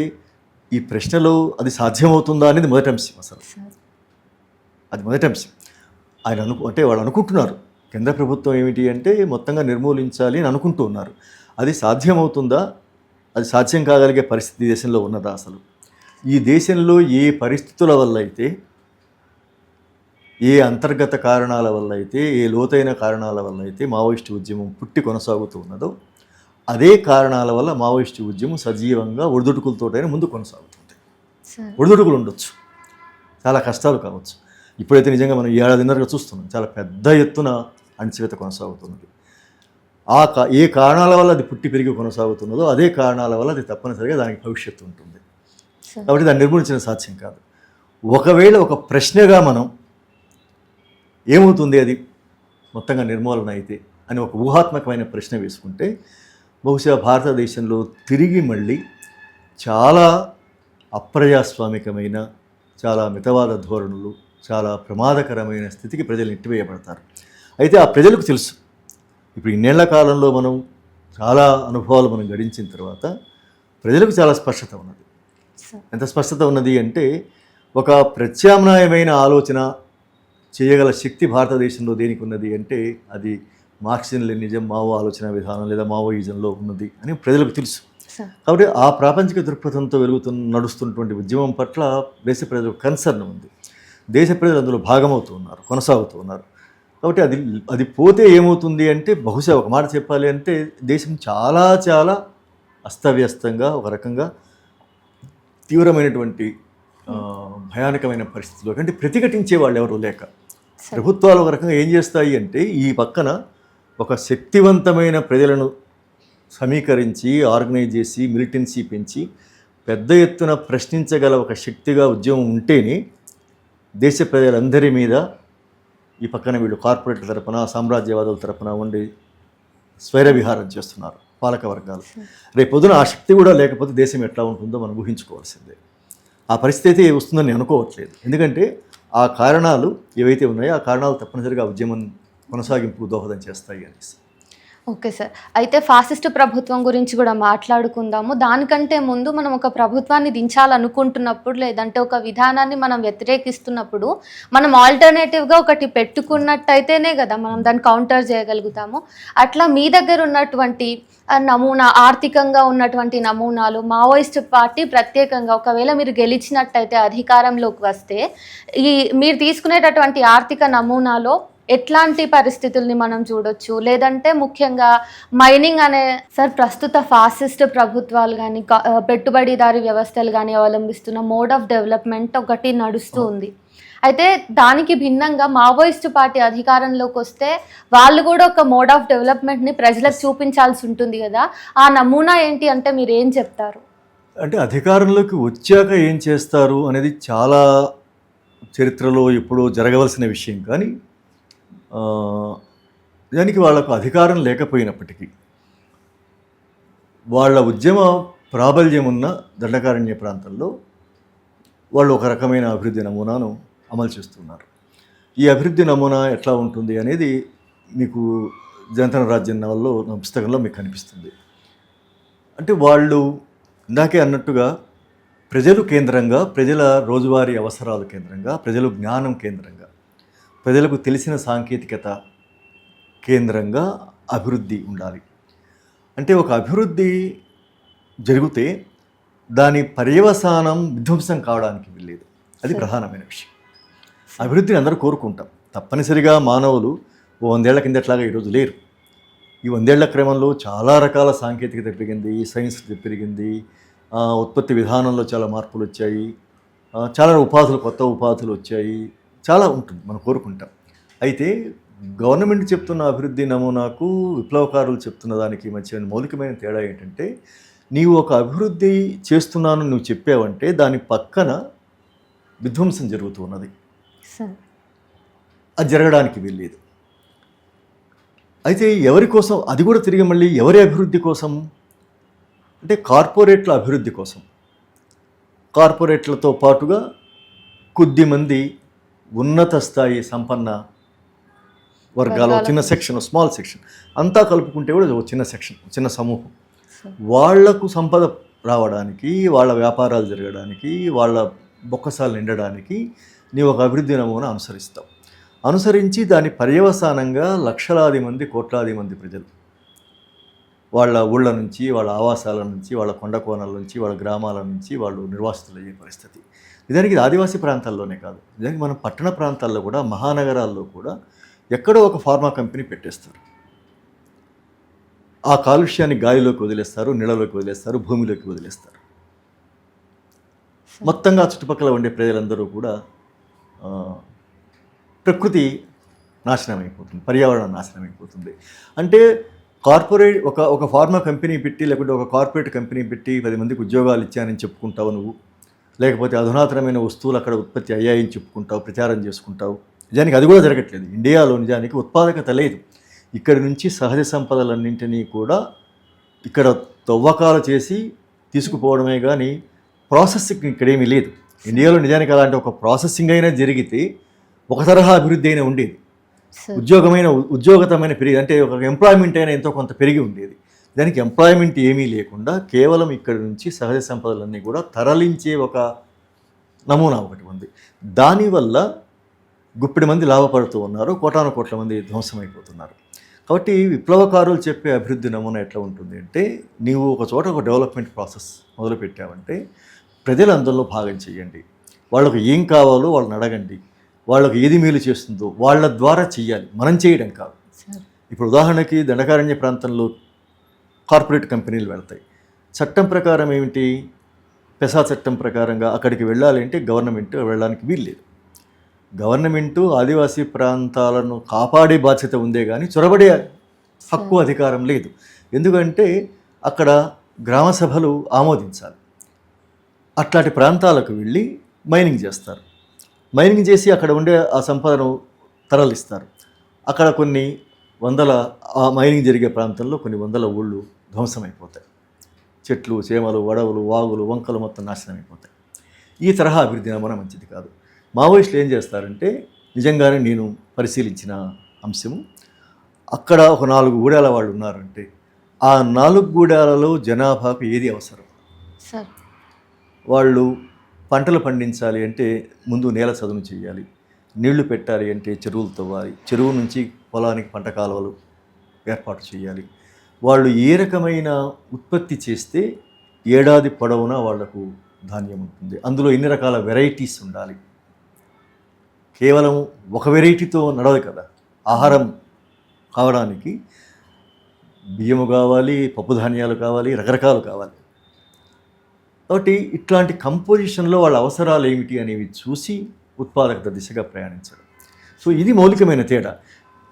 [SPEAKER 2] ఈ ప్రశ్నలో అది సాధ్యమవుతుందా అనేది మొదటి అంశం. అసలు అది మొదటి అంశం. అంటే వాళ్ళు అనుకుంటున్నారు, కేంద్ర ప్రభుత్వం ఏమిటి అంటే మొత్తంగా నిర్మూలించాలి అని అనుకుంటూ ఉన్నారు. అది సాధ్యమవుతుందా, అది సాధ్యం కాగలిగే పరిస్థితి దేశంలో ఉన్నదా? అసలు ఈ దేశంలో ఏ పరిస్థితుల వల్ల అయితే, ఏ అంతర్గత కారణాల వల్ల అయితే, ఏ లోతైన కారణాల వల్ల అయితే మావోయిస్టు ఉద్యమం పుట్టి కొనసాగుతూ ఉన్నదో అదే కారణాల వల్ల మావోయిస్టు ఉద్యమం సజీవంగా ఒడిదుడుకులతోటైనా ముందు కొనసాగుతుంది.
[SPEAKER 1] సార్
[SPEAKER 2] ఒడిదుడుకులు ఉండొచ్చు, చాలా కష్టాలు కావచ్చు. ఇప్పుడైతే నిజంగా మనం ఏడాదిన్నరగా చూస్తున్నాం, చాలా పెద్ద ఎత్తున అణచివేత కొనసాగుతున్నది. ఏ కారణాల వల్ల అది పుట్టి పెరిగి కొనసాగుతున్నదో అదే కారణాల వల్ల అది తప్పనిసరిగా దానికి భవిష్యత్తు ఉంటుంది.
[SPEAKER 1] సార్
[SPEAKER 2] కాబట్టి దాన్ని నిర్మూలించడం సాధ్యం కాదు. ఒకవేళ ఒక ప్రశ్నగా మనం ఏమవుతుంది అది మొత్తంగా నిర్మూలన అయితే అని ఒక ఊహాత్మకమైన ప్రశ్న వేసుకుంటే, బహుశా భారతదేశంలో తిరిగి మళ్ళీ చాలా అప్రజాస్వామికమైన, చాలా మితవాద ధోరణులు, చాలా ప్రమాదకరమైన స్థితికి ప్రజలు నెట్టివేయబడతారు. అయితే ఆ ప్రజలకు తెలుసు, ఇప్పుడు ఇన్నేళ్ల కాలంలో మనం చాలా అనుభవాలు మనం గడించిన తర్వాత ప్రజలకు చాలా స్పష్టత ఉన్నది. ఎంత స్పష్టత ఉన్నది అంటే, ఒక ప్రత్యామ్నాయమైన ఆలోచన చేయగల శక్తి భారతదేశంలో దేనికి ఉన్నది అంటే అది మార్క్సిజం లెనినిజం, మావో ఆలోచన విధానం లేదా మావోయిజంలో ఉన్నది అని ప్రజలకు తెలుసు. కాబట్టి ఆ ప్రాపంచిక దృక్పథంతో నడుస్తున్నటువంటి ఉద్యమం పట్ల దేశ ప్రజలకు కన్సర్న్ ఉంది. దేశ ప్రజలు అందులో భాగమవుతూ ఉన్నారు, కొనసాగుతూ ఉన్నారు. కాబట్టి అది పోతే ఏమవుతుంది అంటే, బహుశా ఒక మాట చెప్పాలి అంటే, దేశం చాలా చాలా అస్తవ్యస్తంగా, ఒక రకంగా తీవ్రమైనటువంటి భయానకమైన పరిస్థితుల్లో, అంటే ప్రతిఘటించే వాళ్ళు ఎవరు లేక ప్రభుత్వాలు ఒక రకంగా ఏం చేస్తాయి అంటే, ఈ పక్కన ఒక శక్తివంతమైన ప్రజలను సమీకరించి ఆర్గనైజ్ చేసి మిలిటెన్సీ పెంచి పెద్ద ఎత్తున ప్రశ్నించగల ఒక శక్తిగా ఉద్యమం ఉంటేనే దేశ ప్రజలందరి మీద ఈ పక్కన వీళ్ళు కార్పొరేట్ల తరపున, సామ్రాజ్యవాదుల తరపున ఉండి స్వైర విహారం చేస్తున్నారు పాలక వర్గాలు. రేపు పొద్దున ఆ శక్తి కూడా లేకపోతే దేశం ఎట్లా ఉంటుందో మనం ఊహించుకోవాల్సిందే. ఆ పరిస్థితి అయితే వస్తుందని అనుకోవట్లేదు. ఎందుకంటే ఆ కారణాలు ఏవైతే ఉన్నాయో ఆ కారణాలు తప్పనిసరిగా ఉద్యమం కొనసాగింపుకు దోహదం చేస్తాయి అనేసి.
[SPEAKER 1] ఓకే సార్, అయితే ఫాసిస్ట్ ప్రభుత్వం గురించి కూడా మాట్లాడుకుందాము. దానికంటే ముందు మనం ఒక ప్రభుత్వాన్ని దించాలనుకుంటున్నప్పుడు, లేదంటే ఒక విధానాన్ని మనం వ్యతిరేకిస్తున్నప్పుడు, మనం ఆల్టర్నేటివ్గా ఒకటి పెట్టుకున్నట్టయితేనే కదా మనం దాన్ని కౌంటర్ చేయగలుగుతాము. అట్లా మీ దగ్గర ఉన్నటువంటి నమూనా, ఆర్థికంగా ఉన్నటువంటి నమూనాలు, మావోయిస్ట్ పార్టీ ప్రత్యేకంగా ఒకవేళ మీరు గెలిచినట్టయితే అధికారంలోకి వస్తే, మీరు తీసుకునేటటువంటి ఆర్థిక నమూనాలో ఎట్లాంటి పరిస్థితుల్ని మనం చూడొచ్చు? లేదంటే ముఖ్యంగా మైనింగ్ అనే సార్, ప్రస్తుత ఫాసిస్ట్ ప్రభుత్వాలు కానీ పెట్టుబడిదారీ వ్యవస్థలు కానీ అవలంబిస్తున్న మోడ్ ఆఫ్ డెవలప్మెంట్ ఒకటి నడుస్తూ ఉంది. అయితే దానికి భిన్నంగా మావోయిస్ట్ పార్టీ అధికారంలోకి వస్తే వాళ్ళు కూడా ఒక మోడ్ ఆఫ్ డెవలప్మెంట్ని ప్రజలకు చూపించాల్సి ఉంటుంది కదా. ఆ నమూనా ఏంటి అంటే మీరు ఏం చెప్తారు?
[SPEAKER 2] అంటే అధికారంలోకి వచ్చాక ఏం చేస్తారు అనేది చాలా చరిత్రలో ఎప్పుడో జరగవలసిన విషయం. కానీ దానికి వాళ్లకు అధికారం లేకపోయినప్పటికీ వాళ్ళ ఉద్యమ ప్రాబల్యం ఉన్న దండకారణ్య ప్రాంతంలో వాళ్ళు ఒక రకమైన అభివృద్ధి నమూనాను అమలు చేస్తున్నారు. ఈ అభివృద్ధి నమూనా ఎట్లా ఉంటుంది అనేది మీకు జనతన రాజ్యం నవల్లో నా పుస్తకంలో మీకు కనిపిస్తుంది. అంటే వాళ్ళు ఇందాకే అన్నట్టుగా ప్రజలు కేంద్రంగా, ప్రజల రోజువారీ అవసరాలు కేంద్రంగా, ప్రజలు జ్ఞానం కేంద్రంగా, ప్రజలకు తెలిసిన సాంకేతికత కేంద్రంగా అభివృద్ధి ఉండాలి. అంటే ఒక అభివృద్ధి జరిగితే దాని పర్యవసానం విధ్వంసం కావడానికి వెళ్ళేది. అది ప్రధానమైన విషయం. అభివృద్ధిని అందరూ కోరుకుంటాం. తప్పనిసరిగా మానవులు 100 ఏళ్ల కిందట్లాగా ఈరోజు లేరు. ఈ 100 ఏళ్ల క్రమంలో చాలా రకాల సాంకేతికత పెరిగింది, సైన్స్ పెరిగింది, ఉత్పత్తి విధానంలో చాలా మార్పులు వచ్చాయి, చాలా ఉపాధులు, కొత్త ఉపాధులు వచ్చాయి, చాలా ఉంటుంది, మనం కోరుకుంటాం. అయితే గవర్నమెంట్ చెప్తున్న అభివృద్ధి నమూనాకు విప్లవకారులు చెప్తున్న దానికి మధ్య మౌలికమైన తేడా ఏంటంటే, నీవు ఒక అభివృద్ధి చేస్తున్నాను నువ్వు చెప్పావంటే దాని పక్కన విధ్వంసం జరుగుతూ ఉన్నది. అది జరగడానికి వెళ్ళేది. అయితే ఎవరి కోసం? అది కూడా తిరిగి మళ్ళీ ఎవరి అభివృద్ధి కోసం అంటే కార్పొరేట్ల అభివృద్ధి కోసం. కార్పొరేట్లతో పాటుగా కొద్దిమంది ఉన్నత స్థాయి సంపన్న వర్గాలు, చిన్న సెక్షన్, స్మాల్ సెక్షన్ అంతా కలుపుకుంటే కూడా ఒక చిన్న సెక్షన్, చిన్న సమూహం, వాళ్లకు సంపద రావడానికి, వాళ్ళ వ్యాపారాలు జరగడానికి, వాళ్ళ బొక్కసాలు నిండడానికి నీవు ఒక అభివృద్ధి నమూనా అనుసరిస్తావు. అనుసరించి దాని పర్యవసానంగా లక్షలాది మంది, కోట్లాది మంది ప్రజలు వాళ్ళ ఊళ్ళ నుంచి, వాళ్ళ ఆవాసాల నుంచి, వాళ్ళ కొండ కోణాల నుంచి, వాళ్ళ గ్రామాల నుంచి వాళ్ళు నిర్వాసితులయ్యే పరిస్థితి. నిజానికి ఇది ఆదివాసీ ప్రాంతాల్లోనే కాదు, నిజానికి మన పట్టణ ప్రాంతాల్లో కూడా, మహానగరాల్లో కూడా ఎక్కడో ఒక ఫార్మా కంపెనీ పెట్టేస్తారు. ఆ కాలుష్యాన్ని గాలిలోకి వదిలేస్తారు, నీళ్ళలోకి వదిలేస్తారు, భూమిలోకి వదిలేస్తారు. మొత్తంగా చుట్టుపక్కల ఉండే ప్రజలందరూ కూడా ఆ, ప్రకృతి నాశనం అయిపోతుంది, పర్యావరణం నాశనం అయిపోతుంది. అంటే కార్పొరేట్ ఒక ఫార్మా కంపెనీ పెట్టి, లేకపోతే ఒక కార్పొరేట్ కంపెనీ పెట్టి 10 మందికి ఉద్యోగాలు ఇచ్చానని చెప్పుకుంటావు నువ్వు, లేకపోతే అధునాతనమైన వస్తువులు అక్కడ ఉత్పత్తి అయ్యాయని చెప్పుకుంటావు, ప్రచారం చేసుకుంటావు. నిజానికి అది కూడా జరగట్లేదు. ఇండియాలో నిజానికి ఉత్పాదకత లేదు. ఇక్కడి నుంచి సహజ సంపదలన్నింటినీ కూడా ఇక్కడ తవ్వకాలు చేసి తీసుకుపోవడమే కానీ ప్రాసెసింగ్ ఇక్కడేమీ లేదు. ఇండియాలో నిజానికి అలాంటి ఒక ప్రాసెసింగ్ అయినా జరిగితే ఒక తరహా అభివృద్ధి అయినా ఉండేది, ఉద్యోగతమైన పెరిగి, అంటే ఒక ఎంప్లాయ్మెంట్ అయినా ఎంతో కొంత పెరిగి ఉండేది. దానికి ఎంప్లాయ్మెంట్ ఏమీ లేకుండా కేవలం ఇక్కడి నుంచి సహజ సంపదలన్నీ కూడా తరలించే ఒక నమూనా ఒకటి ఉంది. దానివల్ల గుప్పిడి మంది లాభపడుతూ ఉన్నారు, కోటాను కోట్ల మంది ధ్వంసమైపోతున్నారు. కాబట్టి విప్లవకారులు చెప్పే అభివృద్ధి నమూనా ఎట్లా ఉంటుంది అంటే, నీవు ఒక చోట ఒక డెవలప్మెంట్ ప్రాసెస్ మొదలుపెట్టావంటే ప్రజలు అందులో భాగం చేయండి, వాళ్ళకు ఏం కావాలో వాళ్ళని అడగండి, వాళ్ళకు ఏది మేలు చేస్తుందో వాళ్ళ ద్వారా చెయ్యాలి, మనం చేయడం కాదు. ఇప్పుడు ఉదాహరణకి దండకారణ్య ప్రాంతంలో కార్పొరేట్ కంపెనీలు వెళ్తాయి. చట్టం ప్రకారం ఏమిటి, పెసా చట్టం ప్రకారంగా అక్కడికి వెళ్ళాలి అంటే గవర్నమెంట్ వెళ్ళడానికి వీల్లేదు. గవర్నమెంటు ఆదివాసీ ప్రాంతాలను కాపాడే బాధ్యత ఉందే కానీ చొరబడే హక్కు అధికారం లేదు. ఎందుకంటే అక్కడ గ్రామ సభలు ఆమోదించాలి. అట్లాంటి ప్రాంతాలకు వెళ్ళి మైనింగ్ చేస్తారు. మైనింగ్ చేసి అక్కడ ఉండే ఆ సంపదను తరలిస్తారు. అక్కడ కొన్ని వందల, ఆ మైనింగ్ జరిగే ప్రాంతంలో కొన్ని వందల ఊళ్ళు ధ్వంసమైపోతాయి. చెట్లు, చేమలు, అడవులు, వాగులు, వంకలు మొత్తం నాశనం అయిపోతాయి. ఈ తరహా అభివృద్ధి నమూనా మంచిది కాదు. మావోయిస్టులు ఏం చేస్తారంటే, నిజంగానే నేను పరిశీలించిన అంశము, అక్కడ ఒక 4 గూడాల వాళ్ళు ఉన్నారంటే ఆ 4 గూడాలలో జనాభాకు ఏది అవసరం? వాళ్ళు పంటలు పండించాలి అంటే ముందు నేల చదును చేయాలి, నీళ్లు పెట్టాలి అంటే చెరువులు తవ్వాలి, చెరువు నుంచి పొలానికి పంట కాలువలు ఏర్పాటు చేయాలి. వాళ్ళు ఏ రకమైన ఉత్పత్తి చేస్తే ఏడాది పొడవునా వాళ్లకు ధాన్యం ఉంటుంది, అందులో ఎన్ని రకాల వెరైటీస్ ఉండాలి. కేవలం ఒక వెరైటీతో నడవదు కదా. ఆహారం కావడానికి బియ్యము కావాలి, పప్పు ధాన్యాలు కావాలి, రకరకాలు కావాలి. కాబట్టి ఇట్లాంటి కంపోజిషన్లో వాళ్ళ అవసరాలు ఏమిటి అనేవి చూసి ఉత్పాదకత దిశగా ప్రయాణించడం. సో ఇది మౌలికమైన తేడా.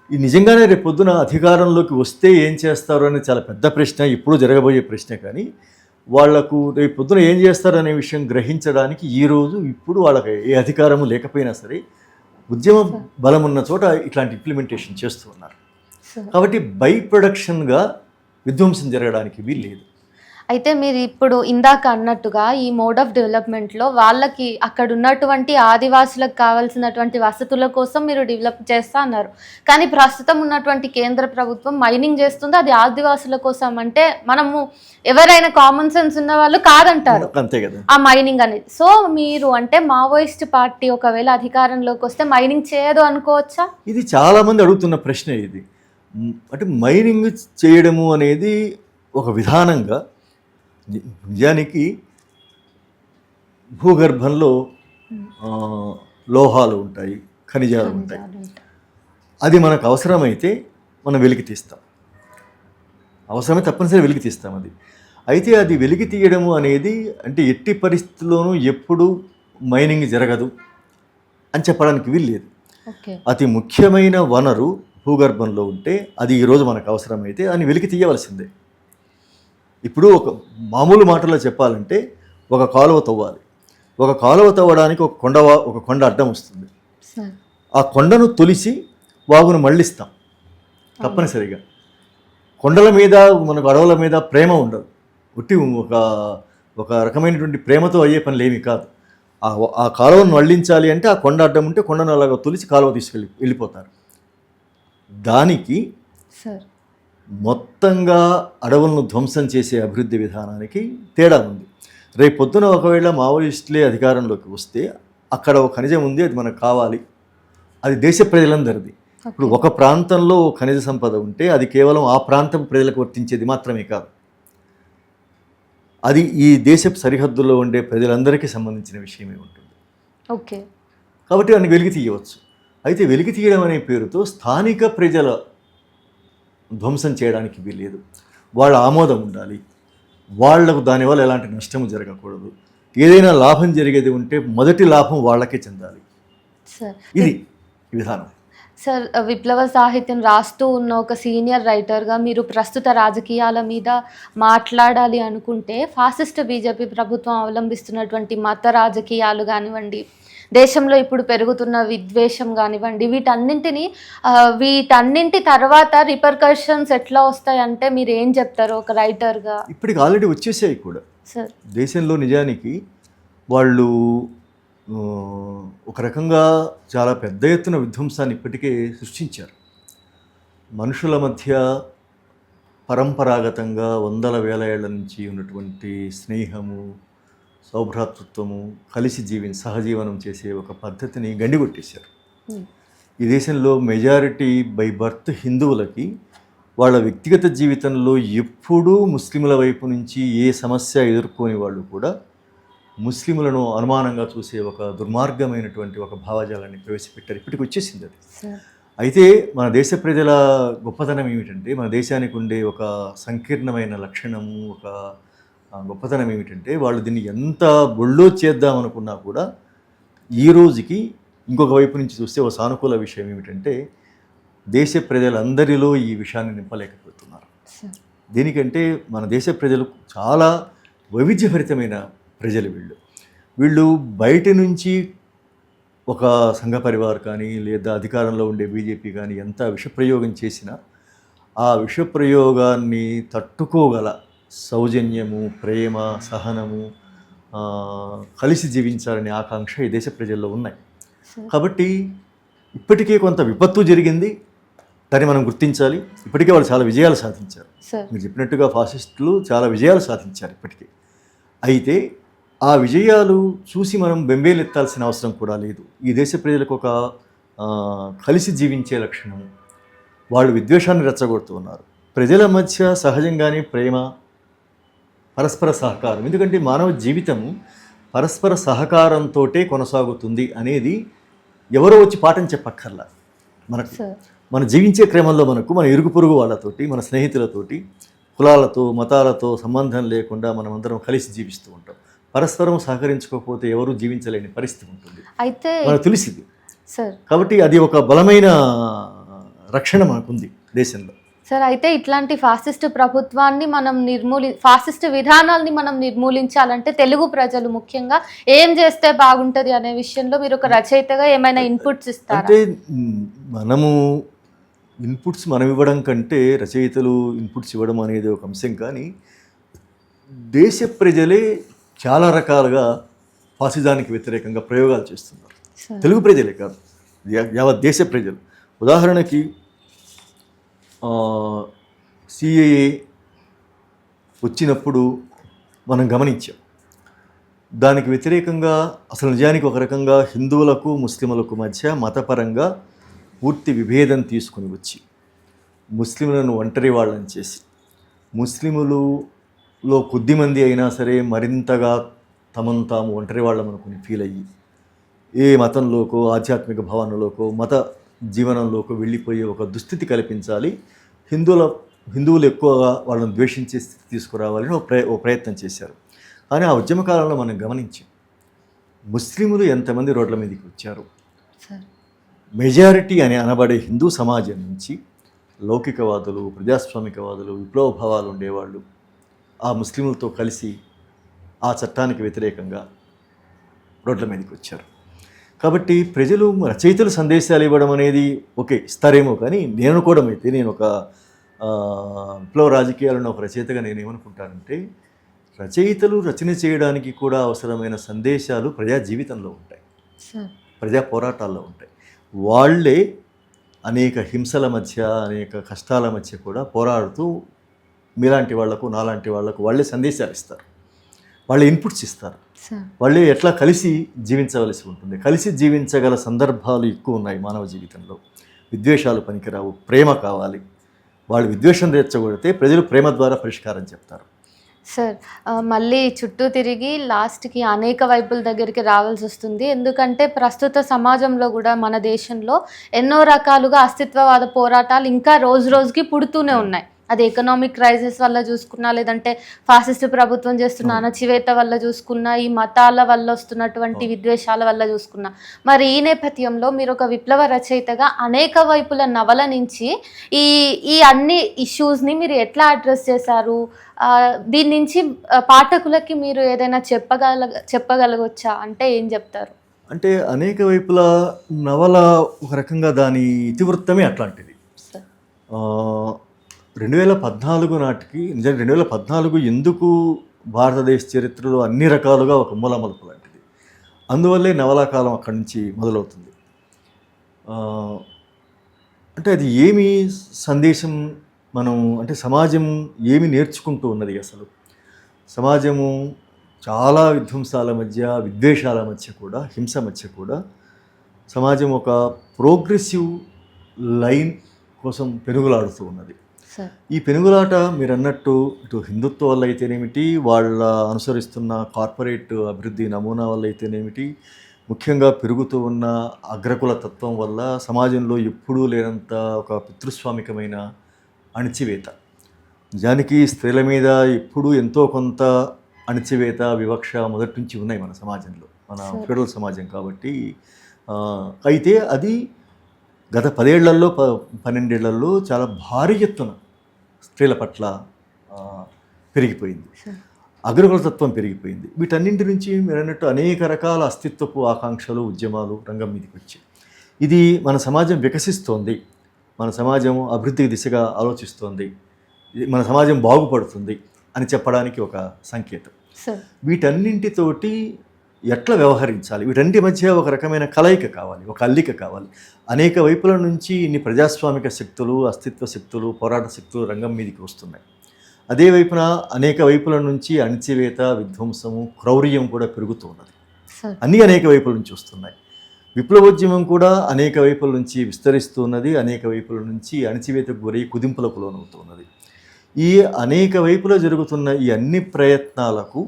[SPEAKER 2] ఇది నిజంగానే రేపు పొద్దున అధికారంలోకి వస్తే ఏం చేస్తారు అనేది చాలా పెద్ద ప్రశ్న, ఇప్పుడు జరగబోయే ప్రశ్న. కానీ వాళ్లకు రేపు పొద్దున ఏం చేస్తారు అనే విషయం గ్రహించడానికి ఈరోజు ఇప్పుడు వాళ్ళకి ఏ అధికారము లేకపోయినా సరే ఉద్యమ బలం ఉన్న చోట ఇట్లాంటి ఇంప్లిమెంటేషన్ చేస్తూ ఉన్నారు. కాబట్టి బై ప్రొడక్షన్గా విధ్వంసం జరగడానికి వీల్లేదు.
[SPEAKER 1] అయితే మీరు ఇప్పుడు ఇందాక అన్నట్టుగా ఈ మోడ్ ఆఫ్ డెవలప్మెంట్లో వాళ్ళకి అక్కడ ఉన్నటువంటి ఆదివాసులకు కావాల్సినటువంటి వసతుల కోసం మీరు డెవలప్ చేస్తా అన్నారు. కానీ ప్రస్తుతం ఉన్నటువంటి కేంద్ర ప్రభుత్వం మైనింగ్ చేస్తుంది, అది ఆదివాసుల కోసం. అంటే మనము ఎవరైనా కామన్ సెన్స్ ఉన్న వాళ్ళు కాదంటారు
[SPEAKER 2] అంతే కదా
[SPEAKER 1] ఆ మైనింగ్ అనేది. సో మీరు అంటే మావోయిస్ట్ పార్టీ ఒకవేళ అధికారంలోకి వస్తే మైనింగ్ చేయదు అనుకోవచ్చా?
[SPEAKER 2] ఇది చాలామంది అడుగుతున్న ప్రశ్న. ఇది అంటే మైనింగ్ చేయడము అనేది ఒక విధానంగా, నిజానికి భూగర్భంలో లోహాలు ఉంటాయి, ఖనిజాలు ఉంటాయి. అది మనకు అవసరమైతే మనం వెలికి తీస్తాం, అవసరమే తప్పనిసరి వెలికి తీస్తాం. అది అయితే అది వెలికి తీయడము అనేది అంటే ఎట్టి పరిస్థితుల్లోనూ ఎప్పుడు మైనింగ్ జరగదు అని చెప్పడానికి వీల్లేదు. అతి ముఖ్యమైన వనరు భూగర్భంలో ఉంటే అది ఈరోజు మనకు అవసరమైతే అని వెలికి తీయవలసిందే. ఇప్పుడు ఒక మామూలు మాటల్లో చెప్పాలంటే ఒక కాలువ తవ్వాలి. ఒక కాలువ తవ్వడానికి ఒక కొండ అడ్డం వస్తుంది. ఆ కొండను తొలిసి వాగును మళ్ళిస్తాం తప్పనిసరిగా. కొండల మీద, మనకు అడవుల మీద ప్రేమ ఉండదు. ఒట్టి ఒక రకమైనటువంటి ప్రేమతో అయ్యే పనులు ఏమీ కాదు. ఆ కాలువను మళ్ళించాలి అంటే ఆ కొండ అడ్డం ఉంటే కొండను అలాగా తొలిసి కాలువ వెళ్ళిపోతారు. దానికి మొత్తంగా అడవులను ధ్వంసం చేసే అభివృద్ధి విధానానికి తేడా ఉంది. రేపు పొద్దున ఒకవేళ మావోయిస్టులే అధికారంలోకి వస్తే అక్కడ ఒక ఖనిజం ఉంది, అది మనకు కావాలి, అది దేశ ప్రజలందరిది. ఇప్పుడు ఒక ప్రాంతంలో ఖనిజ సంపద ఉంటే అది కేవలం ఆ ప్రాంతం ప్రజలకు వర్తించేది మాత్రమే కాదు, అది ఈ దేశపు సరిహద్దుల్లో ఉండే ప్రజలందరికీ సంబంధించిన విషయమే ఉంటుంది.
[SPEAKER 1] ఓకే,
[SPEAKER 2] కాబట్టి దాన్ని వెలికి తీయవచ్చు. అయితే వెలికి తీయడం అనే పేరుతో స్థానిక ప్రజల ధ్వంసం చేయడానికి వీల్లేదు. వాళ్ళ ఆమోదం ఉండాలి, వాళ్లకు దానివల్ల ఎలాంటి నష్టము జరగకూడదు. ఏదైనా లాభం జరిగేది ఉంటే మొదటి లాభం వాళ్ళకే చెందాలి.
[SPEAKER 1] సార్
[SPEAKER 2] ఇది విధానం.
[SPEAKER 1] సార్, విప్లవ సాహిత్యం రాస్తూ ఉన్న ఒక సీనియర్ రైటర్గా మీరు ప్రస్తుత రాజకీయాల మీద మాట్లాడాలి అనుకుంటే, ఫాసిస్ట్ బీజేపీ ప్రభుత్వం అవలంబిస్తున్నటువంటి మత రాజకీయాలు కానివ్వండి, దేశంలో ఇప్పుడు పెరుగుతున్న విద్వేషం కానివ్వండి, వీటన్నింటి తర్వాత రిపర్కషన్స్ ఎట్లా వస్తాయంటే మీరు ఏం చెప్తారు ఒక రైటర్గా?
[SPEAKER 2] ఇప్పటికి ఆల్రెడీ వచ్చేసాయి కూడా.
[SPEAKER 1] సార్,
[SPEAKER 2] దేశంలో నిజానికి వాళ్ళు ఒక రకంగా చాలా పెద్ద ఎత్తున విధ్వంసాన్ని ఇప్పటికే సృష్టించారు. మనుషుల మధ్య పరంపరాగతంగా వందల వేల ఏళ్ల నుంచి ఉన్నటువంటి స్నేహము, సౌభ్రాతృత్వము, కలిసి సహజీవనం చేసే ఒక పద్ధతిని గండిగొట్టేశారు. ఈ దేశంలో మెజారిటీ బై బర్త్ హిందువులకి వాళ్ళ వ్యక్తిగత జీవితంలో ఎప్పుడూ ముస్లింల వైపు నుంచి ఏ సమస్య ఎదుర్కొని వాళ్ళు కూడా ముస్లింలను అనుమానంగా చూసే ఒక దుర్మార్గమైనటువంటి ఒక భావజాలాన్ని ప్రవేశపెట్టారు. ఇప్పటికి వచ్చేసింది అది. అయితే మన దేశ ప్రజల గొప్పతనం ఏమిటంటే, మన దేశానికి ఉండే ఒక సంకీర్ణమైన లక్షణము, ఒక గొప్పతనం ఏమిటంటే, వాళ్ళు దీన్ని ఎంత బొళ్ళో చేద్దామనుకున్నా కూడా ఈ రోజుకి ఇంకొక వైపు నుంచి చూస్తే ఒక సానుకూల విషయం ఏమిటంటే, దేశ ప్రజలందరిలో ఈ విషయాన్ని నింపలేకపోతున్నారు. దేనికంటే మన దేశ ప్రజలు చాలా వైవిధ్యభరితమైన ప్రజలు. వీళ్ళు బయట నుంచి ఒక సంఘ పరివార్ కానీ లేదా అధికారంలో ఉండే బీజేపీ కానీ ఎంత విషప్రయోగం చేసినా ఆ విషప్రయోగాన్ని తట్టుకోగల సౌజన్యము, ప్రేమ, సహనము, కలిసి జీవించాలనే ఆకాంక్ష ఈ దేశ ప్రజల్లో ఉన్నాయి. కాబట్టి ఇప్పటికే కొంత విపత్తు జరిగింది, దాన్ని మనం గుర్తించాలి. ఇప్పటికే వాళ్ళు చాలా విజయాలు సాధించారు. మీరు చెప్పినట్టుగా ఫాసిస్టులు చాలా విజయాలు సాధించారు ఇప్పటికే. అయితే ఆ విజయాలు చూసి మనం బెంబేలెత్తాల్సిన అవసరం కూడా లేదు. ఈ దేశ ప్రజలకు ఒక కలిసి జీవించే లక్షణం, వాళ్ళు విద్వేషాన్ని రెచ్చగొడుతూ ఉన్నారు. ప్రజల మధ్య సహజంగానే ప్రేమ, పరస్పర సహకారం, ఎందుకంటే మానవ జీవితం పరస్పర సహకారంతో కొనసాగుతుంది అనేది ఎవరో వచ్చి పాఠం చెప్పక్కర్లా. మన జీవించే క్రమంలో మన ఇరుగు పొరుగు వాళ్ళతోటి, మన స్నేహితులతోటి, కులాలతో, మతాలతో సంబంధం లేకుండా మనం అందరం కలిసి జీవిస్తూ ఉంటాం. పరస్పరం సహకరించుకోకపోతే ఎవరు జీవించలేని పరిస్థితి ఉంటుంది. అయితే మనకు తెలిసింది. కాబట్టి అది ఒక బలమైన రక్షణ మనకుంది దేశంలో.
[SPEAKER 1] సార్, అయితే ఇట్లాంటి ఫాసిస్ట్ ప్రభుత్వాన్ని మనం ఫాసిస్ట్ విధానాల్ని మనం నిర్మూలించాలంటే తెలుగు ప్రజలు ముఖ్యంగా ఏం చేస్తే బాగుంటుంది అనే విషయంలో మీరు ఒక రచయితగా ఏమైనా ఇన్పుట్స్ ఇస్తారా?
[SPEAKER 2] అంటే మనము ఇన్పుట్స్ మనం ఇవ్వడం కంటే రచయితలు ఇన్పుట్స్ ఇవ్వడం అనేది ఒక అంశం. కానీ దేశ ప్రజలే చాలా రకాలుగా ఫాసిజానికి వ్యతిరేకంగా ప్రయోగాలు చేస్తున్నారు. తెలుగు ప్రజలే కాదు, యావత్ దేశ ప్రజలు. ఉదాహరణకి సిఏఏ వచ్చినప్పుడు మనం గమనించాం. దానికి వ్యతిరేకంగా అసలు నిజానికి ఒక రకంగా హిందువులకు ముస్లింలకు మధ్య మతపరంగా పూర్తి విభేదం తీసుకుని వచ్చి ముస్లింలను ఒంటరి వాళ్ళని చేసి, ముస్లిములలో కొద్దిమంది అయినా సరే మరింతగా తమను తాము ఒంటరి వాళ్ళం అనుకుని ఫీల్ అయ్యి ఏ మతంలోకో, ఆధ్యాత్మిక భావనలోకో, మత జీవనంలోకి వెళ్ళిపోయే ఒక దుస్థితి కల్పించాలి, హిందువులు ఎక్కువగా వాళ్ళని ద్వేషించే స్థితి తీసుకురావాలని ఒక ప్రయత్నం చేశారు. కానీ ఆ ఉద్యమ కాలంలో మనం గమనించాం, ముస్లింలు ఎంతమంది రోడ్ల మీదకి వచ్చారు. మెజారిటీ అని అనబడే హిందూ సమాజం నుంచి లౌకికవాదులు, ప్రజాస్వామికవాదులు, విప్లవ భావాలు ఉండేవాళ్ళు ఆ ముస్లింలతో కలిసి ఆ చట్టానికి వ్యతిరేకంగా రోడ్ల మీదకి వచ్చారు. కాబట్టి ప్రజలు, రచయితలు సందేశాలు ఇవ్వడం అనేది ఓకే ఇస్తారేమో, కానీ నేను అనుకోవడం అయితే, నేను ఒక విప్లవ రాజకీయాలను ఒక రచయితగా నేను ఏమనుకుంటానంటే, రచయితలు రచన చేయడానికి కూడా అవసరమైన సందేశాలు ప్రజా జీవితంలో ఉంటాయి, ప్రజా పోరాటాల్లో ఉంటాయి. వాళ్ళే అనేక హింసల మధ్య, అనేక కష్టాల మధ్య కూడా పోరాడుతూ మీలాంటి వాళ్లకు, నాలాంటి వాళ్లకు వాళ్ళే సందేశాలు ఇస్తారు, వాళ్ళే ఇన్పుట్స్ ఇస్తారు. వాళ్ళే ఎట్లా కలిసి జీవించవలసి ఉంటుంది. కలిసి జీవించగల సందర్భాలు ఎక్కువ ఉన్నాయి మానవ జీవితంలో. విద్వేషాలు పనికిరావు, ప్రేమ కావాలి. వాళ్ళు విద్వేషం రెచ్చగొడితే ప్రజలు ప్రేమ ద్వారా పరిష్కారం చెప్తారు.
[SPEAKER 1] సార్, మళ్ళీ చుట్టూ తిరిగి లాస్ట్కి అనేక వైపుల దగ్గరికి రావాల్సి వస్తుంది. ఎందుకంటే ప్రస్తుత సమాజంలో కూడా మన దేశంలో ఎన్నో రకాలుగా అస్తిత్వవాద పోరాటాలు ఇంకా రోజు రోజుకి పుడుతూనే ఉన్నాయి. అది ఎకనామిక్ క్రైసిస్ వల్ల చూసుకున్నా, లేదంటే ఫాసిస్ట్ ప్రభుత్వం చేస్తున్న అణచివేత వల్ల చూసుకున్నా, ఈ మతాల వల్ల వస్తున్నటువంటి విద్వేషాల వల్ల చూసుకున్నా, మరి ఈ నేపథ్యంలో మీరు ఒక విప్లవ రచయితగా అనేక వైపుల నవల నుంచి ఈ ఈ అన్ని ఇష్యూస్ని మీరు ఎట్లా అడ్రస్ చేశారు? దీని నుంచి పాఠకులకి మీరు ఏదైనా చెప్పగలగొచ్చా అంటే ఏం చెప్తారు?
[SPEAKER 2] అంటే అనేక వైపుల నవల ఒక రకంగా దాని ఇతివృత్తమే అట్లాంటిది. 2014 నాటికి నిజంగా 2014 ఎందుకు భారతదేశ చరిత్రలో అన్ని రకాలుగా ఒక మూలమలుపు లాంటిది. అందువల్లే నవలా కాలం అక్కడి నుంచి మొదలవుతుంది. అంటే అది ఏమి సందేశం, మనం అంటే సమాజం ఏమి నేర్చుకుంటూ ఉన్నది అసలు. సమాజము చాలా విధ్వంసాల మధ్య, విద్వేషాల మధ్య కూడా, హింస మధ్య కూడా సమాజం ఒక ప్రోగ్రెసివ్ లైన్ కోసం పెనుగులాడుతూ ఉన్నది. ఈ పెనుగులాట మీరు అన్నట్టు ఇటు హిందుత్వం వల్ల అయితేనేమిటి, వాళ్ళ అనుసరిస్తున్న కార్పొరేట్ అభివృద్ధి నమూనా వల్ల అయితేనేమిటి, ముఖ్యంగా పెరుగుతూ ఉన్న అగ్రకుల తత్వం వల్ల సమాజంలో ఎప్పుడూ లేనంత ఒక పితృస్వామికమైన అణచివేత. నిజానికి స్త్రీల మీద ఎప్పుడూ ఎంతో కొంత అణచివేత, వివక్ష మొదటి నుంచి ఉన్నాయి మన సమాజంలో, మన ఫెడరల్ సమాజం కాబట్టి. అయితే అది గత 10 ఏళ్లలో 12 ఏళ్లలో చాలా భారీ ఎత్తున స్త్రీల పట్ల పెరిగిపోయింది, అగ్రకులతత్వం పెరిగిపోయింది. వీటన్నింటి నుంచి మీరు అన్నట్టు అనేక రకాల అస్తిత్వపు ఆకాంక్షలు, ఉద్యమాలు రంగం మీదకి వచ్చాయి. ఇది మన సమాజం వికసిస్తోంది, మన సమాజం అభివృద్ధి దిశగా ఆలోచిస్తోంది, మన సమాజం బాగుపడుతుంది అని చెప్పడానికి ఒక సంకేతం. వీటన్నింటితోటి ఎట్లా వ్యవహరించాలి, వీటన్నిటి మధ్య ఒక రకమైన కలయిక కావాలి, ఒక అల్లిక కావాలి. అనేక వైపుల నుంచి ఇన్ని ప్రజాస్వామిక శక్తులు, అస్తిత్వ శక్తులు, పోరాట శక్తులు రంగం మీదకి వస్తున్నాయి. అదే వైపున అనేక వైపుల నుంచి అణచివేత, విధ్వంసము, క్రౌర్యం కూడా పెరుగుతూ ఉన్నది. అన్నీ అనేక వైపుల నుంచి వస్తున్నాయి. విప్లవోద్యమం కూడా అనేక వైపుల నుంచి విస్తరిస్తూ ఉన్నది, అనేక వైపుల నుంచి అణచివేతకు గురై కుదింపులకు లోనవుతూ ఉన్నది. ఈ అనేక వైపులో జరుగుతున్న ఈ అన్ని ప్రయత్నాలకు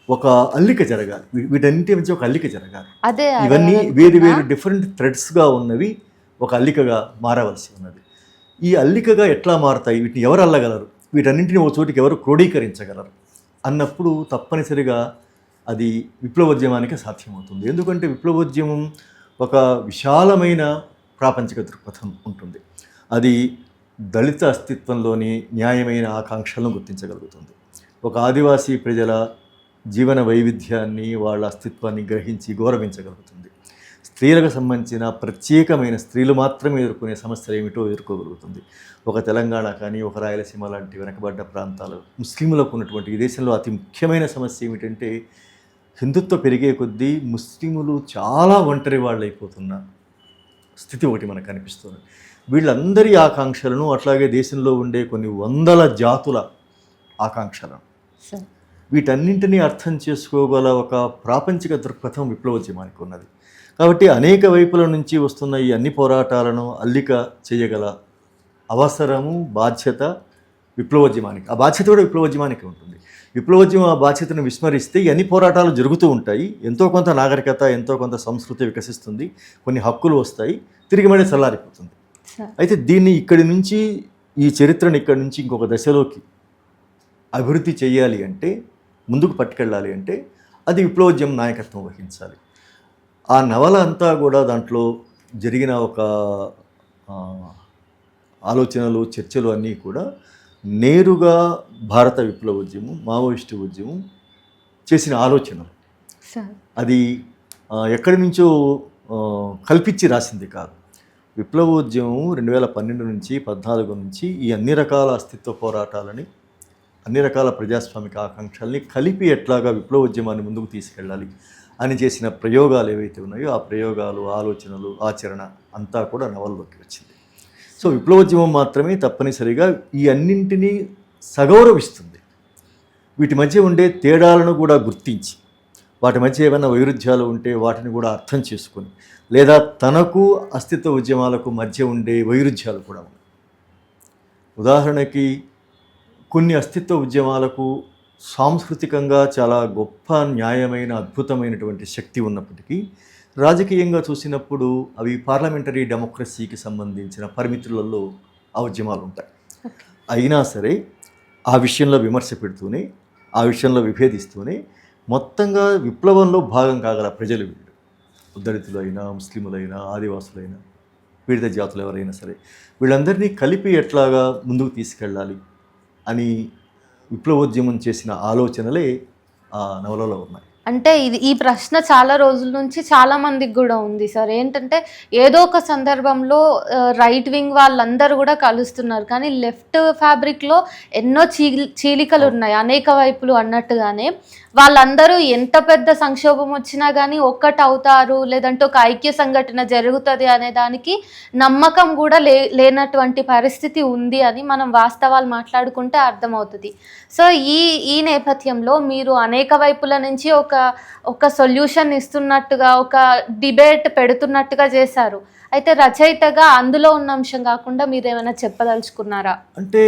[SPEAKER 2] ఒక అల్లిక జరగాలి, వీటన్నిటి నుంచి ఒక అల్లిక జరగాలి. ఇవన్నీ వేరు వేరు డిఫరెంట్ థ్రెడ్స్గా ఉన్నవి ఒక అల్లికగా మారవలసి ఉన్నది. ఈ అల్లికగా ఎట్లా మారుతాయి, వీటిని ఎవరు అల్లగలరు, వీటన్నింటిని ఒక చోటికి ఎవరు క్రోడీకరించగలరు అన్నప్పుడు తప్పనిసరిగా అది విప్లవోద్యమానికి సాధ్యమవుతుంది. ఎందుకంటే విప్లవోద్యమం ఒక విశాలమైన ప్రాపంచిక దృక్పథం ఉంటుంది. అది దళిత అస్తిత్వంలోని న్యాయమైన ఆకాంక్షలను గుర్తించగలుగుతుంది. ఒక ఆదివాసీ ప్రజల జీవన వైవిధ్యాన్ని, వాళ్ళ అస్తిత్వాన్ని గ్రహించి గౌరవించగలుగుతుంది. స్త్రీలకు సంబంధించిన ప్రత్యేకమైన, స్త్రీలు మాత్రమే ఎదుర్కొనే సమస్యలు ఏమిటో ఎదుర్కోగలుగుతుంది. ఒక తెలంగాణ కానీ, ఒక రాయలసీమ లాంటి వెనకబడ్డ ప్రాంతాలు, ముస్లింలకు ఉన్నటువంటి ఈ దేశంలో అతి ముఖ్యమైన సమస్య ఏమిటంటే హిందుత్వం పెరిగే కొద్దీ ముస్లిములు చాలా ఒంటరి వాళ్ళు అయిపోతున్న స్థితి ఒకటి మనకు కనిపిస్తుంది. వీళ్ళందరి ఆకాంక్షలను, అట్లాగే దేశంలో ఉండే కొన్ని వందల జాతుల ఆకాంక్షలను, వీటన్నింటినీ అర్థం చేసుకోగల ఒక ప్రాపంచిక దృక్పథం విప్లవోద్యమానికి ఉన్నది. కాబట్టి అనేక వైపుల నుంచి వస్తున్న ఈ అన్ని పోరాటాలను అల్లిక చేయగల అవసరము, బాధ్యత విప్లవోద్యమానికి. ఆ బాధ్యత కూడా విప్లవోద్యమానికి ఉంటుంది. విప్లవోద్యమం ఆ బాధ్యతను విస్మరిస్తే ఈ అన్ని పోరాటాలు జరుగుతూ ఉంటాయి. ఎంతో కొంత నాగరికత, ఎంతో కొంత సంస్కృతి వికసిస్తుంది, కొన్ని హక్కులు వస్తాయి, తిరిగి మళ్ళీ చల్లారిపోతుంది. అయితే దీన్ని ఇక్కడి నుంచి, ఈ చరిత్రను ఇక్కడి నుంచి ఇంకొక దశలోకి అభివృద్ధి చేయాలి అంటే, ముందుకు పట్టుకెళ్ళాలి అంటే అది విప్లవోద్యమం నాయకత్వం వహించాలి. ఆ నవల అంతా కూడా దాంట్లో జరిగిన ఒక ఆలోచనలు, చర్చలు అన్నీ కూడా నేరుగా భారత విప్లవోద్యమం, మావోయిస్టు ఉద్యమం చేసిన ఆలోచనలు. అది ఎక్కడి నుంచో కల్పించి రాసింది కాదు. విప్లవోద్యమం 2012 నుంచి 14 నుంచి ఈ అన్ని రకాల అస్తిత్వ పోరాటాలని, అన్ని రకాల ప్రజాస్వామిక ఆకాంక్షల్ని కలిపి ఎట్లాగా విప్లవోద్యమాన్ని ముందుకు తీసుకెళ్ళాలి అని చేసిన ప్రయోగాలు ఏవైతే ఉన్నాయో, ఆ ప్రయోగాలు, ఆలోచనలు, ఆచరణ అంతా కూడా నవల్లోకి వచ్చింది. సో విప్లవోద్యమం మాత్రమే తప్పనిసరిగా ఈ అన్నింటినీ సగౌరవిస్తుంది. వీటి మధ్య ఉండే తేడాలను కూడా గుర్తించి, వాటి మధ్య ఏమైనా వైరుధ్యాలు ఉంటే వాటిని కూడా అర్థం చేసుకొని, లేదా తనకు అస్తిత్వ ఉద్యమాలకు మధ్య ఉండే వైరుధ్యాలు కూడా ఉన్నాయి. ఉదాహరణకి కొన్ని అస్తిత్వ ఉద్యమాలకు సాంస్కృతికంగా చాలా గొప్ప, న్యాయమైన, అద్భుతమైనటువంటి శక్తి ఉన్నప్పటికీ రాజకీయంగా చూసినప్పుడు అవి పార్లమెంటరీ డెమోక్రసీకి సంబంధించిన పరిమితులలో ఆ ఉద్యమాలు ఉంటాయి. అయినా సరే ఆ విషయంలో విమర్శ పెడుతూనే, ఆ విషయంలో విభేదిస్తూనే మొత్తంగా విప్లవంలో భాగం కాగల ప్రజలు వీళ్ళు. దళితులైనా, ముస్లింలైనా, ఆదివాసులైనా, పీడిత జాతులు ఎవరైనా సరే వీళ్ళందరినీ కలిపి ఎట్లాగా ముందుకు తీసుకెళ్ళాలి అని విప్లవోద్యమం చేసిన ఆలోచనలే ఆ నవలలో ఉన్నాయి.
[SPEAKER 1] అంటే ఈ ప్రశ్న చాలా రోజుల నుంచి చాలా మందికి కూడా ఉంది సార్. ఏంటంటే ఏదో ఒక సందర్భంలో రైట్ వింగ్ వాళ్ళందరూ కూడా కలుస్తున్నారు. కానీ లెఫ్ట్ ఫ్యాబ్రిక్‌లో ఎన్నో చీలికలు ఉన్నాయి. అనేక వైపులు అన్నట్టుగానే వాళ్ళందరూ ఎంత పెద్ద సంక్షోభం వచ్చినా కానీ ఒక్కటవుతారు, లేదంటే ఒక ఐక్య సంఘటన జరుగుతుంది అనే దానికి నమ్మకం కూడా లేనటువంటి పరిస్థితి ఉంది అని మనం వాస్తవాలు మాట్లాడుకుంటే అర్థమవుతుంది. సో ఈ నేపథ్యంలో మీరు అనేక వైపుల నుంచి ఒక సొల్యూషన్ ఇస్తున్నట్టుగా, ఒక డిబేట్ పెడుతున్నట్టుగా చేశారు. అయితే రచయితగా అందులో ఉన్న అంశం కాకుండా మీరు ఏమైనా చెప్పదలుచుకున్నారా?
[SPEAKER 2] అంటే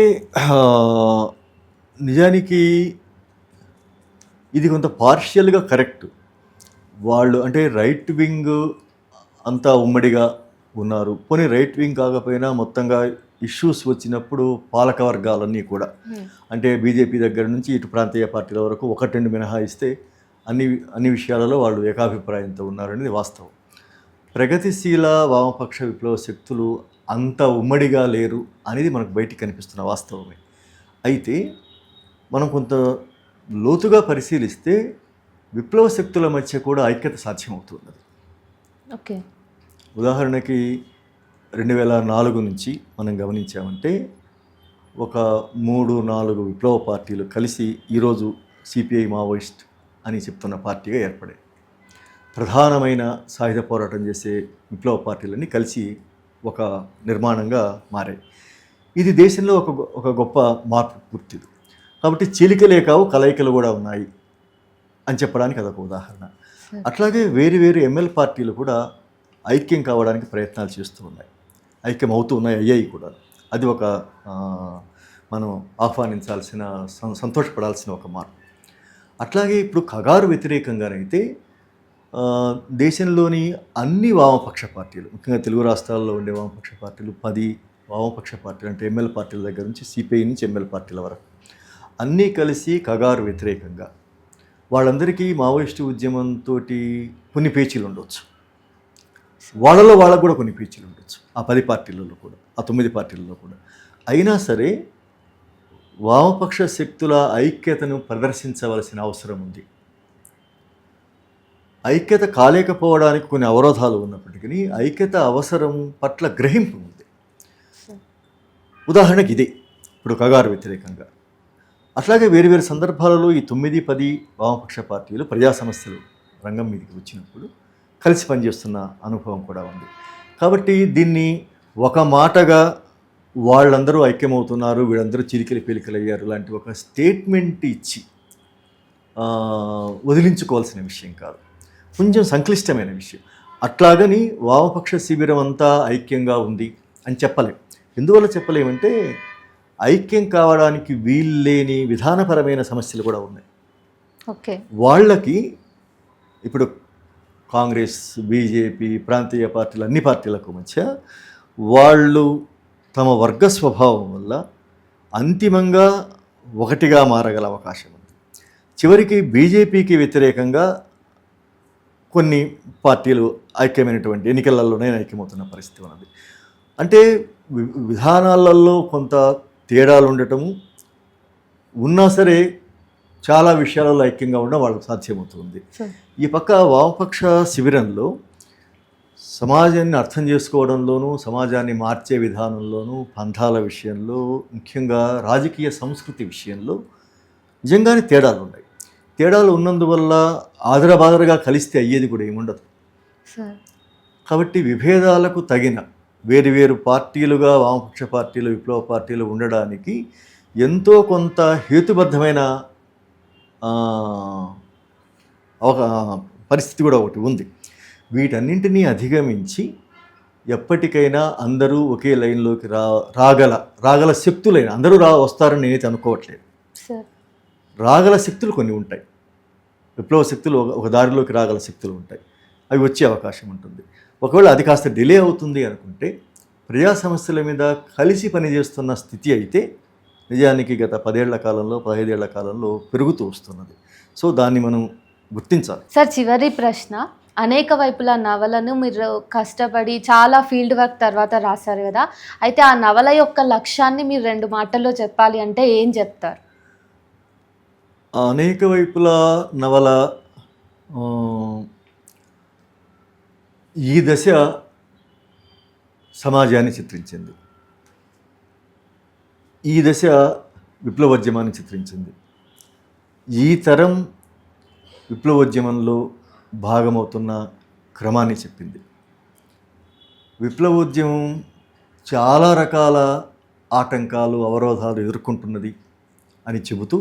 [SPEAKER 2] నిజానికి ఇది కొంత పార్షియల్గా కరెక్ట్. వాళ్ళు అంటే రైట్ వింగ్ అంతా ఉమ్మడిగా ఉన్నారు. పోనీ రైట్ వింగ్ కాకపోయినా మొత్తంగా ఇష్యూస్ వచ్చినప్పుడు పాలక వర్గాలన్నీ కూడా అంటే బీజేపీ దగ్గర నుంచి ఇటు ప్రాంతీయ పార్టీల వరకు ఒకటి రెండు మినహాయిస్తే అన్ని విషయాలలో వాళ్ళు ఏకాభిప్రాయంతో ఉన్నారనేది వాస్తవం. ప్రగతిశీల వామపక్ష విప్లవ శక్తులు అంత ఉమ్మడిగా లేరు అనేది మనకు బయటికి కనిపిస్తున్న వాస్తవమే. అయితే మనం కొంత లోతుగా పరిశీలిస్తే విప్లవ శక్తుల మధ్య కూడా ఐక్యత సాధ్యమవుతున్నది.
[SPEAKER 1] ఓకే,
[SPEAKER 2] ఉదాహరణకి 2004 నుంచి మనం గమనించామంటే ఒక 3-4 విప్లవ పార్టీలు కలిసి ఈరోజు సిపిఐ మావోయిస్ట్ అని చెప్తున్న పార్టీగా ఏర్పడాయి. ప్రధానమైన సాయుధ పోరాటం చేసే విప్లవ పార్టీలన్నీ కలిసి ఒక నిర్మాణంగా మారాయి. ఇది దేశంలో ఒక గొప్ప మార్పు గుర్తిది. కాబట్టి చీలికలే కావు, కలయికలు కూడా ఉన్నాయి అని చెప్పడానికి అదొక ఉదాహరణ. అట్లాగే వేరు ఎంఎల్ పార్టీలు కూడా ఐక్యం కావడానికి ప్రయత్నాలు చేస్తూ ఉన్నాయి, ఐక్యం అవుతూ ఉన్నాయి, అయ్యాయి కూడా. అది ఒక మనం ఆహ్వానించాల్సిన, సంతోషపడాల్సిన ఒక మార్పు. అట్లాగే ఇప్పుడు కగారు వ్యతిరేకంగానైతే దేశంలోని అన్ని వామపక్ష పార్టీలు, ముఖ్యంగా తెలుగు రాష్ట్రాల్లో ఉండే వామపక్ష పార్టీలు 10 వామపక్ష పార్టీలు అంటే ఎంఎల్ పార్టీల దగ్గర నుంచి సిపిఐ నుంచి ఎంఎల్ పార్టీల వరకు అన్నీ కలిసి కగారు వ్యతిరేకంగా, వాళ్ళందరికీ మావోయిస్టు ఉద్యమంతో కొన్ని పేచీలు ఉండవచ్చు, వాళ్ళకు కూడా కొన్ని పేచీలు ఉండొచ్చు, ఆ 10 పార్టీలలో కూడా, ఆ 9 పార్టీలలో కూడా. అయినా సరే వామపక్ష శక్తుల ఐక్యతను ప్రదర్శించవలసిన అవసరం ఉంది. ఐక్యత కాలేకపోవడానికి కొన్ని అవరోధాలు ఉన్నప్పటికీ ఐక్యత అవసరం పట్ల గ్రహింపు ఉంది. ఉదాహరణకి ఇదే ఇప్పుడు కగారు వ్యతిరేకంగా. అట్లాగే వేరు సందర్భాలలో ఈ 9-10 వామపక్ష పార్టీలు ప్రజా సమస్యలు రంగం మీదకి వచ్చినప్పుడు కలిసి పనిచేస్తున్న అనుభవం కూడా ఉంది. కాబట్టి దీన్ని ఒక మాటగా వాళ్ళందరూ ఐక్యమవుతున్నారు, వీళ్ళందరూ పేలికలయ్యారు లాంటి ఒక స్టేట్మెంట్ ఇచ్చి వదిలించుకోవాల్సిన విషయం కాదు, కొంచెం సంక్లిష్టమైన విషయం. అట్లాగని వామపక్ష శిబిరం అంతా ఐక్యంగా ఉంది అని చెప్పలేం. ఎందువల్ల చెప్పలేమంటే ఐక్యం కావడానికి వీల్లేని విధానపరమైన సమస్యలు కూడా ఉన్నాయి.
[SPEAKER 1] ఓకే,
[SPEAKER 2] వాళ్ళకి ఇప్పుడు కాంగ్రెస్, బీజేపీ, ప్రాంతీయ పార్టీలు, అన్ని పార్టీలకు మధ్య వాళ్ళు తమ వర్గ స్వభావం వల్ల అంతిమంగా ఒకటిగా మారగల అవకాశం ఉంది. చివరికి బీజేపీకి వ్యతిరేకంగా కొన్ని పార్టీలు ఐక్యమైనటువంటి ఎన్నికలలోనే ఐక్యమవుతున్న పరిస్థితి ఉన్నది. అంటే విధానాలలో కొంత తేడాలు ఉండటము ఉన్నా సరే చాలా విషయాలలో ఐక్యంగా ఉండడం వాళ్ళకు సాధ్యమవుతుంది. ఈ పక్క వామపక్ష శిబిరంలో సమాజాన్ని అర్థం చేసుకోవడంలోనూ, సమాజాన్ని మార్చే విధానంలోనూ, పంథాల విషయంలో, ముఖ్యంగా రాజకీయ సంస్కృతి విషయంలో నిజంగానే తేడాలు ఉన్నాయి. తేడాలు ఉన్నందువల్ల ఆదరబాదరగా కలిస్తే అయ్యేది కూడా ఏముండదు. కాబట్టి విభేదాలకు తగిన వేరు పార్టీలుగా వామపక్ష పార్టీలు, విప్లవ పార్టీలు ఉండడానికి ఎంతో కొంత హేతుబద్ధమైన ఒక పరిస్థితి కూడా ఒకటి ఉంది. వీటన్నింటినీ అధిగమించి ఎప్పటికైనా అందరూ ఒకే లైన్లోకి రాగల శక్తులైన అందరూ వస్తారని నేనైతే అనుకోవట్లేదు. రాగల శక్తులు కొన్ని ఉంటాయి, విప్లవ శక్తులు ఒక దారిలోకి రాగల శక్తులు ఉంటాయి, అవి వచ్చే అవకాశం ఉంటుంది. ఒకవేళ అది కాస్త డిలే అవుతుంది అనుకుంటే ప్రజా సమస్యల మీద కలిసి పనిచేస్తున్న స్థితి అయితే నిజానికి గత 10 ఏళ్ల కాలంలో 15 ఏళ్ల కాలంలో పెరుగుతూ వస్తున్నది. సో దాన్ని మనం గుర్తించాలి.
[SPEAKER 1] సార్, చివరి ప్రశ్న. అనేక వైపుల నవలను మీరు కష్టపడి చాలా ఫీల్డ్ వర్క్ తర్వాత రాశారు కదా, అయితే ఆ నవల యొక్క లక్ష్యాన్ని మీరు 2 మాటల్లో చెప్పాలి అంటే ఏం చెప్తారు?
[SPEAKER 2] అనేక వైపుల నవల ఈ దశ సమాజాన్ని చిత్రించింది, ఈ దశ విప్లవోద్యమాన్ని చిత్రించింది, ఈ తరం విప్లవోద్యమంలో భాగమవుతున్న క్రమాన్ని చెప్పింది. విప్లవోద్యమం చాలా రకాల ఆటంకాలు అవరోధాలు ఎదుర్కొంటున్నది అని చెబుతూ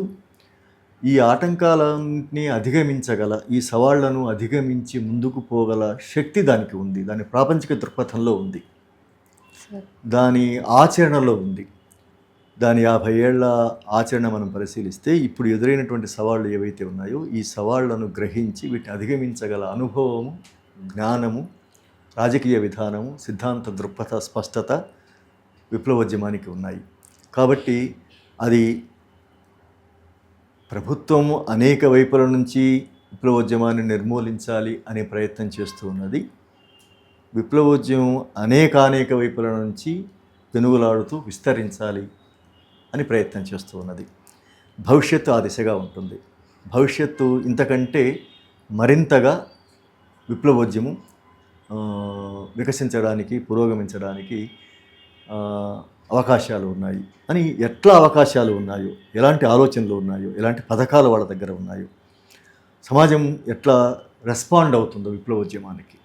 [SPEAKER 2] ఈ ఆటంకాలన్నీ అధిగమించగల, ఈ సవాళ్లను అధిగమించి ముందుకు పోగల శక్తి దానికి ఉంది, దాని ప్రాపంచిక దృక్పథంలో ఉంది, దాని ఆచరణలో ఉంది. దాని 50 ఏళ్ల ఆచరణ మనం పరిశీలిస్తే ఇప్పుడు ఎదురైనటువంటి సవాళ్ళు ఏవైతే ఉన్నాయో ఈ సవాళ్లను గ్రహించి వీటిని అధిగమించగల అనుభవము, జ్ఞానము, రాజకీయ విధానము, సిద్ధాంత దృక్పథ స్పష్టత విప్లవోద్యమానికి ఉన్నాయి. కాబట్టి అది ప్రభుత్వం అనేక వైపుల నుంచి విప్లవోద్యమాన్ని నిర్మూలించాలి అనే ప్రయత్నం చేస్తూ ఉన్నది. విప్లవోద్యమం అనేక వైపుల నుంచి పెనుగులాడుతూ విస్తరించాలి అని ప్రయత్నం చేస్తూ ఉన్నది. భవిష్యత్తు ఆ దిశగా ఉంటుంది. భవిష్యత్తు ఇంతకంటే మరింతగా విప్లవోద్యమం వికసించడానికి, పురోగమించడానికి అవకాశాలు ఉన్నాయి అని, ఎట్లా అవకాశాలు ఉన్నాయో, ఎలాంటి ఆలోచనలు ఉన్నాయో, ఎలాంటి పథకాలు వాళ్ళ దగ్గర ఉన్నాయో, సమాజం ఎట్లా రెస్పాండ్ అవుతుందో విప్లవోద్యమానికి,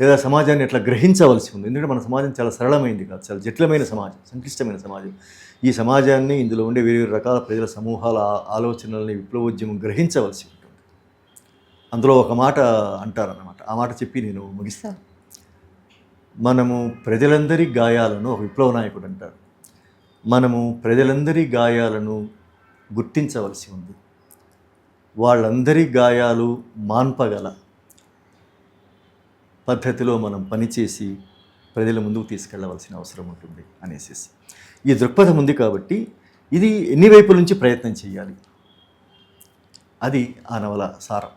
[SPEAKER 2] లేదా సమాజాన్ని ఎట్లా గ్రహించవలసి ఉంది. ఎందుకంటే మన సమాజం చాలా సరళమైంది కాదు, చాలా జటిలమైన సమాజం, సంక్లిష్టమైన సమాజం. ఈ సమాజాన్ని, ఇందులో ఉండే వేరు రకాల ప్రజల సమూహాల ఆలోచనల్ని విప్లవోద్యమం గ్రహించవలసి ఉంటుంది. అందులో ఒక మాట అంటారన్నమాట, ఆ మాట చెప్పి నేను ముగిస్తాను. మనము ప్రజలందరి గాయాలను, ఒక విప్లవ నాయకుడు అంటారు, మనము ప్రజలందరి గాయాలను గుర్తించవలసి ఉంది, వాళ్ళందరి గాయాలు మాన్పగల పద్ధతిలో మనం పనిచేసి ప్రజల ముందుకు తీసుకెళ్లవలసిన అవసరం ఉంటుంది అనేసి ఈ దృక్పథం ఉంది. కాబట్టి ఇది ఎన్ని వైపుల నుంచి ప్రయత్నం చేయాలి, అది ఆ నవల సారం.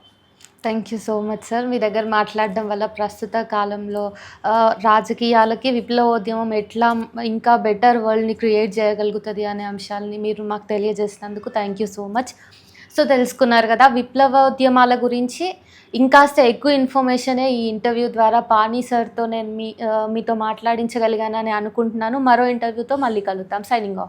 [SPEAKER 1] Thank you so much sir. మీ దగ్గర మాట్లాడడం వల్ల ప్రస్తుత కాలంలో రాజకీయాలకి విప్లవోద్యమం ఎట్లా ఇంకా బెటర్ వరల్డ్ని క్రియేట్ చేయగలుగుతుంది అనే అంశాలని మీరు మాకు తెలియజేసినందుకు thank you so much. So తెలుసుకున్నారు కదా, విప్లవోద్యమాల గురించి ఇంకాస్త ఎక్కువ ఇన్ఫర్మేషనే ఈ ఇంటర్వ్యూ ద్వారా పానీ సార్తో నేను మీతో మాట్లాడించగలిగానని అనుకుంటున్నాను. మరో ఇంటర్వ్యూతో మళ్ళీ కలుద్దాం. Signing off.